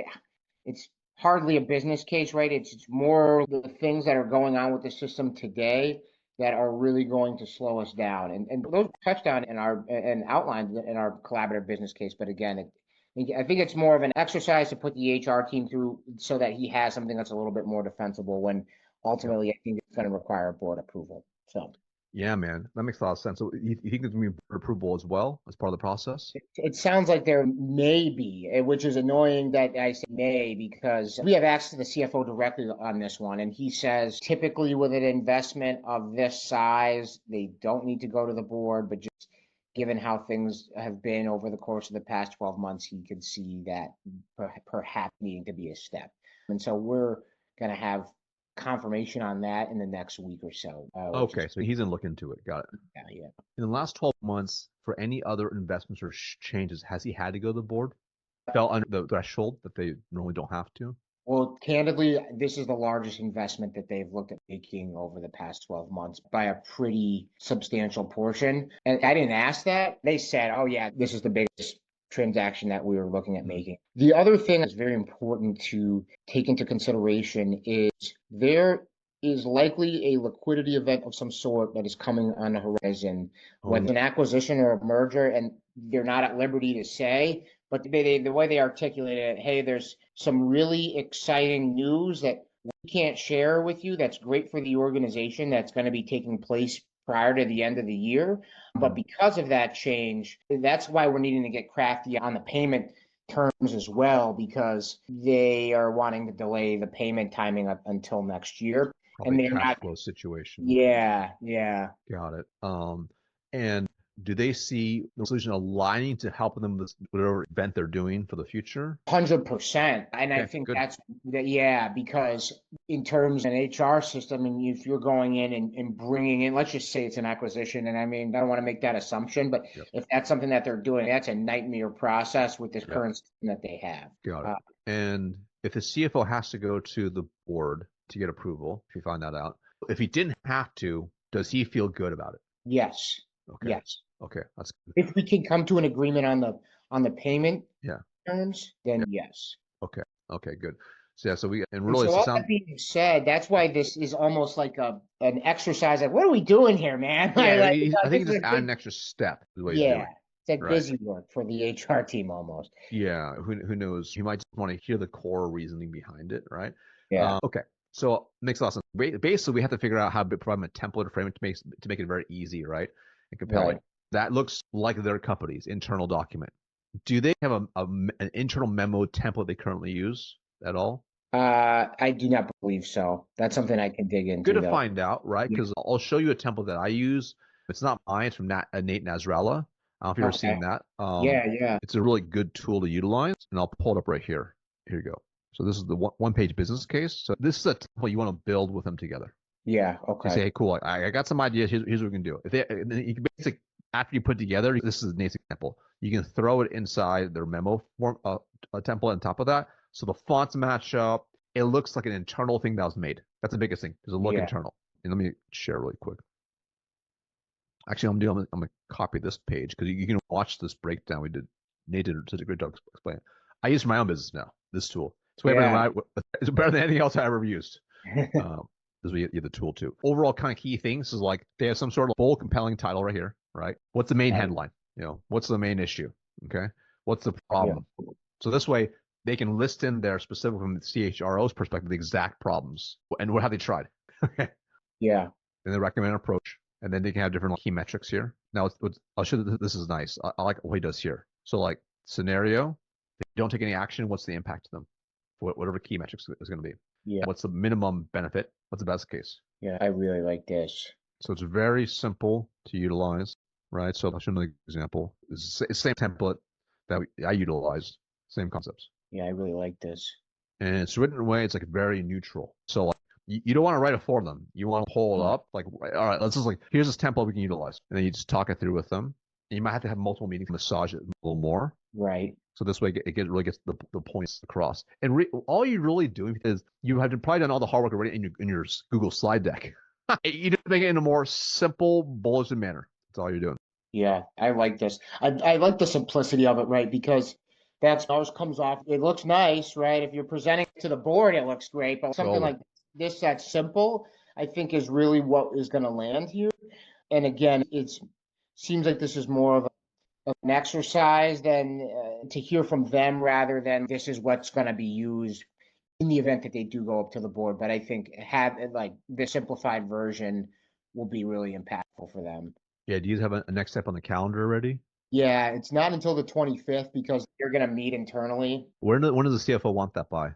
Speaker 9: it's hardly a business case, right? It's more the things that are going on with the system today that are really going to slow us down. And those touched on and outlined in our collaborative business case. But again, I think it's more of an exercise to put the HR team through so that he has something that's a little bit more defensible when ultimately I think it's going to require board approval. So
Speaker 7: Yeah, man, that makes a lot of sense. So you think there's going to be board approval as well as part of the process?
Speaker 9: It sounds like there may be, which is annoying that I say may, because we have asked the CFO directly on this one, and he says typically with an investment of this size, they don't need to go to the board, but just given how things have been over the course of the past 12 months, he could see that perhaps needing to be a step. And so we're going to have confirmation on that in the next week or so.
Speaker 7: Okay, so he's going to look into it. Got it.
Speaker 9: Yeah.
Speaker 7: In the last 12 months, for any other investments or changes, has he had to go to the board? Fell under the threshold that they normally don't have to?
Speaker 9: Well, candidly, this is the largest investment that they've looked at making over the past 12 months by a pretty substantial portion. And I didn't ask that. They said, oh, yeah, this is the biggest transaction that we were looking at making. The other thing that's very important to take into consideration is there is likely a liquidity event of some sort that is coming on the horizon, whether an acquisition or a merger, and they're not at liberty to say, but the way they articulate it, hey, there's some really exciting news that we can't share with you that's great for the organization that's going to be taking place prior to the end of the year. But because of that change, that's why we're needing to get crafty on the payment terms as well, because they are wanting to delay the payment timing up until next year.
Speaker 7: Probably
Speaker 9: And they're
Speaker 7: cash
Speaker 9: not.
Speaker 7: flow situation.
Speaker 9: Yeah.
Speaker 7: Got it. And do they see the solution aligning to helping them with whatever event they're doing for the future?
Speaker 9: 100%. And I think
Speaker 7: good.
Speaker 9: that's that, yeah, because in terms of an HR system, and if you're going in and bringing in, let's just say it's an acquisition, and I mean, I don't want to make that assumption, but if that's something that they're doing, that's a nightmare process with this current system that they have.
Speaker 7: Got it. And if the CFO has to go to the board to get approval, if you find that out, if he didn't have to, does he feel good about it?
Speaker 9: Yes.
Speaker 7: Okay.
Speaker 9: Yes.
Speaker 7: Okay, that's good.
Speaker 9: If we can come to an agreement on the payment terms, then yes.
Speaker 7: Okay, good. So yeah, so we and
Speaker 9: And
Speaker 7: really
Speaker 9: so all that being said, that's why this is almost like an exercise. Like, what are we doing here, man?
Speaker 7: Yeah,
Speaker 9: Like,
Speaker 7: I think
Speaker 9: this
Speaker 7: it's
Speaker 9: is
Speaker 7: just add an extra step is what he's
Speaker 9: yeah,
Speaker 7: doing.
Speaker 9: it's like busy work for the HR team almost.
Speaker 7: Yeah, who knows? You might just want to hear the core reasoning behind it, right?
Speaker 9: Yeah.
Speaker 7: Okay, so makes a lot of sense. Basically, we have to figure out how to provide them a template or framework to make it very easy, right, and compelling.
Speaker 9: Right.
Speaker 7: That looks like their company's internal document. Do they have an internal memo template they currently use at all?
Speaker 9: I do not believe so. That's something I can dig into.
Speaker 7: Good to find out, right? Because I'll show you a template that I use. It's not mine. It's from Nate Nasrallah. I don't know if you've ever seen that.
Speaker 9: Yeah.
Speaker 7: It's a really good tool to utilize, and I'll pull it up right here. Here you go. So this is the one-page business case. So this is a template you want to build with them together.
Speaker 9: Yeah. Okay.
Speaker 7: You say, hey, cool. I got some ideas. Here's what we can do. You can basically, after you put together, this is Nate's example. You can throw it inside their memo form, a template on top of that. So the fonts match up. It looks like an internal thing that was made. That's the biggest thing. Does it look internal? And let me share really quick. Actually, I'm gonna copy this page because you can watch this breakdown we did. Nate did such a great job explaining. I use for my own business now. This tool. It's way better than it's better than anything else I ever used. This is the tool too. Overall, kind of key things is like they have some sort of bold, compelling title right here, right? What's the main headline? What's the main issue? Okay, what's the problem? So this way they can list in there specifically from the CHRO's perspective the exact problems and what have they tried. Okay.
Speaker 9: Yeah.
Speaker 7: And they recommend an approach, and then they can have different key metrics here. Now I'll show you this is nice. I like what he does here. So like scenario, if they don't take any action, what's the impact to them? Whatever key metrics is going to be.
Speaker 9: Yeah.
Speaker 7: What's the minimum benefit? What's the best case?
Speaker 9: Yeah, I really like this.
Speaker 7: So it's very simple to utilize, right? So I'll show you an example. It's the same template that I utilize, same concepts.
Speaker 9: Yeah, I really like this.
Speaker 7: And it's written in a way it's like very neutral. So like you don't want to write it for them. You want to pull it up. Like, all right, let's just like here's this template we can utilize, and then you just talk it through with them. And you might have to have multiple meetings, massage it a little more.
Speaker 9: Right.
Speaker 7: So this way it really gets the points across. And all you're really doing is you have probably done all the hard work already in your Google slide deck. You just make it in a more simple, bulleted manner. That's all you're doing.
Speaker 9: Yeah, I like this. I like the simplicity of it, right? Because that's ours comes off. It looks nice, right? If you're presenting it to the board, it looks great. But something like this that's simple, I think is really what is going to land here. And again, it seems like this is more of an exercise than to hear from them rather than this is what's going to be used in the event that they do go up to the board. But I think have like the simplified version will be really impactful. for them.
Speaker 7: Yeah. Do you have a next step on the calendar already?
Speaker 9: Yeah, it's not until the 25th because they're going to meet internally.
Speaker 7: When does the CFO want that by?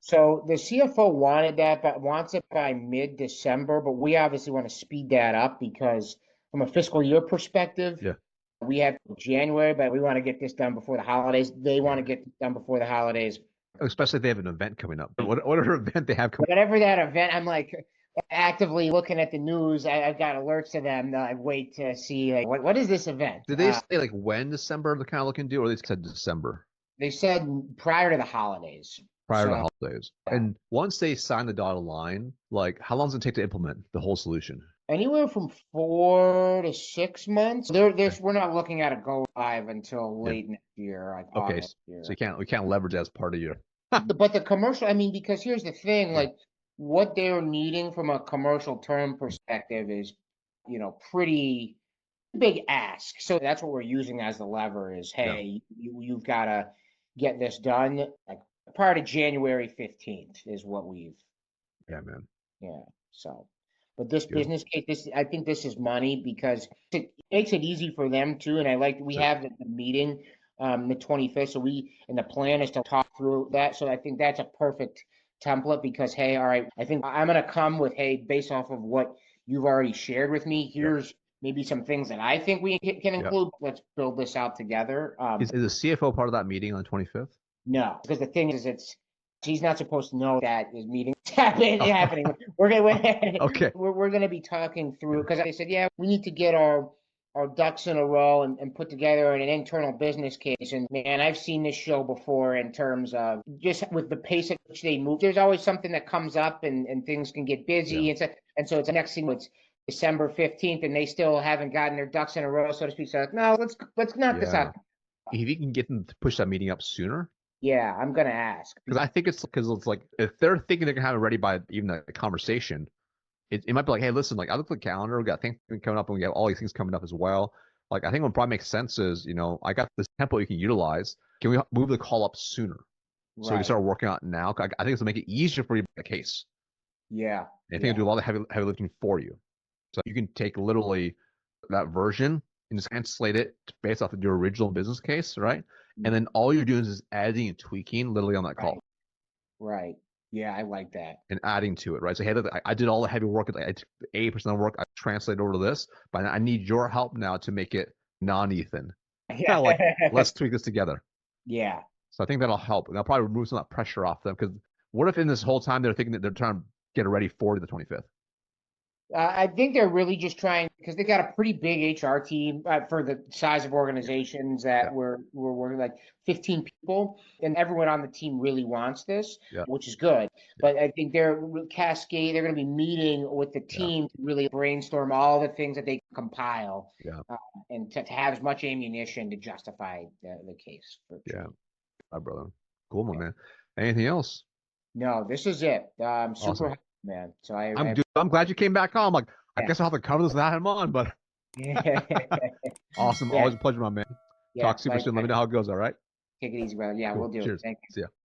Speaker 9: So the CFO wanted that, but wants it by mid-December. But we obviously want to speed that up because from a fiscal year perspective,
Speaker 7: Yeah.
Speaker 9: we have January, but we want to get this done before the holidays. They want to get this done before the holidays.
Speaker 7: Especially if they have an event coming up. Whatever event they have coming up.
Speaker 9: Whatever that event, I'm like actively looking at the news. I've got alerts to them. I wait to see like what is this event?
Speaker 7: Did they say like when December they're kind of looking to do, or they said December?
Speaker 9: They said prior to the holidays.
Speaker 7: Prior to the holidays. And once they sign the dotted line, like how long does it take to implement the whole solution?
Speaker 9: Anywhere from 4 to 6 months. We're not looking at a go live until late next year. Like
Speaker 7: Okay,
Speaker 9: August year.
Speaker 7: so we can't leverage as part of your.
Speaker 9: But the commercial, I mean, because here's the thing, like what they're needing from a commercial term perspective is, pretty big ask. So that's what we're using as the lever is, hey, you've got to get this done like prior to January 15th is what we've.
Speaker 7: Yeah, man.
Speaker 9: Yeah. So, but this business case, I think this is money because it makes it easy for them too. And we have the meeting the 25th. And the plan is to talk through that. So I think that's a perfect template because, hey, all right, I think I'm going to come with, hey, based off of what you've already shared with me, here's maybe some things that I think we can include. Let's build this out together.
Speaker 7: Is the CFO part of that meeting on the 25th?
Speaker 9: No, because the thing is, he's not supposed to know that his meeting is happening. We're gonna be talking through because they said, yeah, we need to get our ducks in a row and put together an internal business case. And man, I've seen this show before in terms of just with the pace at which they move. There's always something that comes up and things can get busy. And so it's the next thing. It's December 15th, and they still haven't gotten their ducks in a row, so to speak. So like, no, let's knock this out.
Speaker 7: If you can get them to push that meeting up sooner.
Speaker 9: Yeah, I'm gonna ask
Speaker 7: because I think it's like if they're thinking they're gonna have it ready by even the conversation, it might be like, hey, listen, like I look at the calendar, we got things coming up, and we got all these things coming up as well. Like I think what probably makes sense is, I got this template you can utilize. Can we move the call up sooner so we can start working on it now? I think it's gonna make it easier for you to make a case.
Speaker 9: Yeah,
Speaker 7: and I think it'll do a lot of heavy lifting for you. So you can take literally that version and just translate it based off of your original business case, right? And then all you're doing is adding and tweaking literally on that call.
Speaker 9: Right. Yeah, I like that.
Speaker 7: And adding to it, right? So, hey, look, I did all the heavy work. I took 80% of the work. I translated over to this, but I need your help now to make it non-Ethan. Yeah. Like, let's tweak this together.
Speaker 9: Yeah.
Speaker 7: So I think that'll help. And that'll probably remove some of that pressure off them. Because what if in this whole time they're thinking that they're trying to get it ready for the 25th?
Speaker 9: I think they're really just trying because they got a pretty big HR team for the size of organizations that we're working like 15 people, and everyone on the team really wants this, which is good. But I think they're going to be meeting with the team to really brainstorm all the things that they compile, and to have as much ammunition to justify the case. For sure.
Speaker 7: Yeah, my brother, cool, my man. Anything else?
Speaker 9: No, this is it. I'm super.
Speaker 7: Awesome.
Speaker 9: Man, so
Speaker 7: I'm glad you came back on. I'm like, I guess I'll have to cover this without him on, but awesome. Always a pleasure, my man. Talk super soon. Let me know how it goes. All right.
Speaker 9: Take it easy, brother. Yeah, we'll do.
Speaker 7: Cheers.
Speaker 9: Thank you.
Speaker 7: See ya.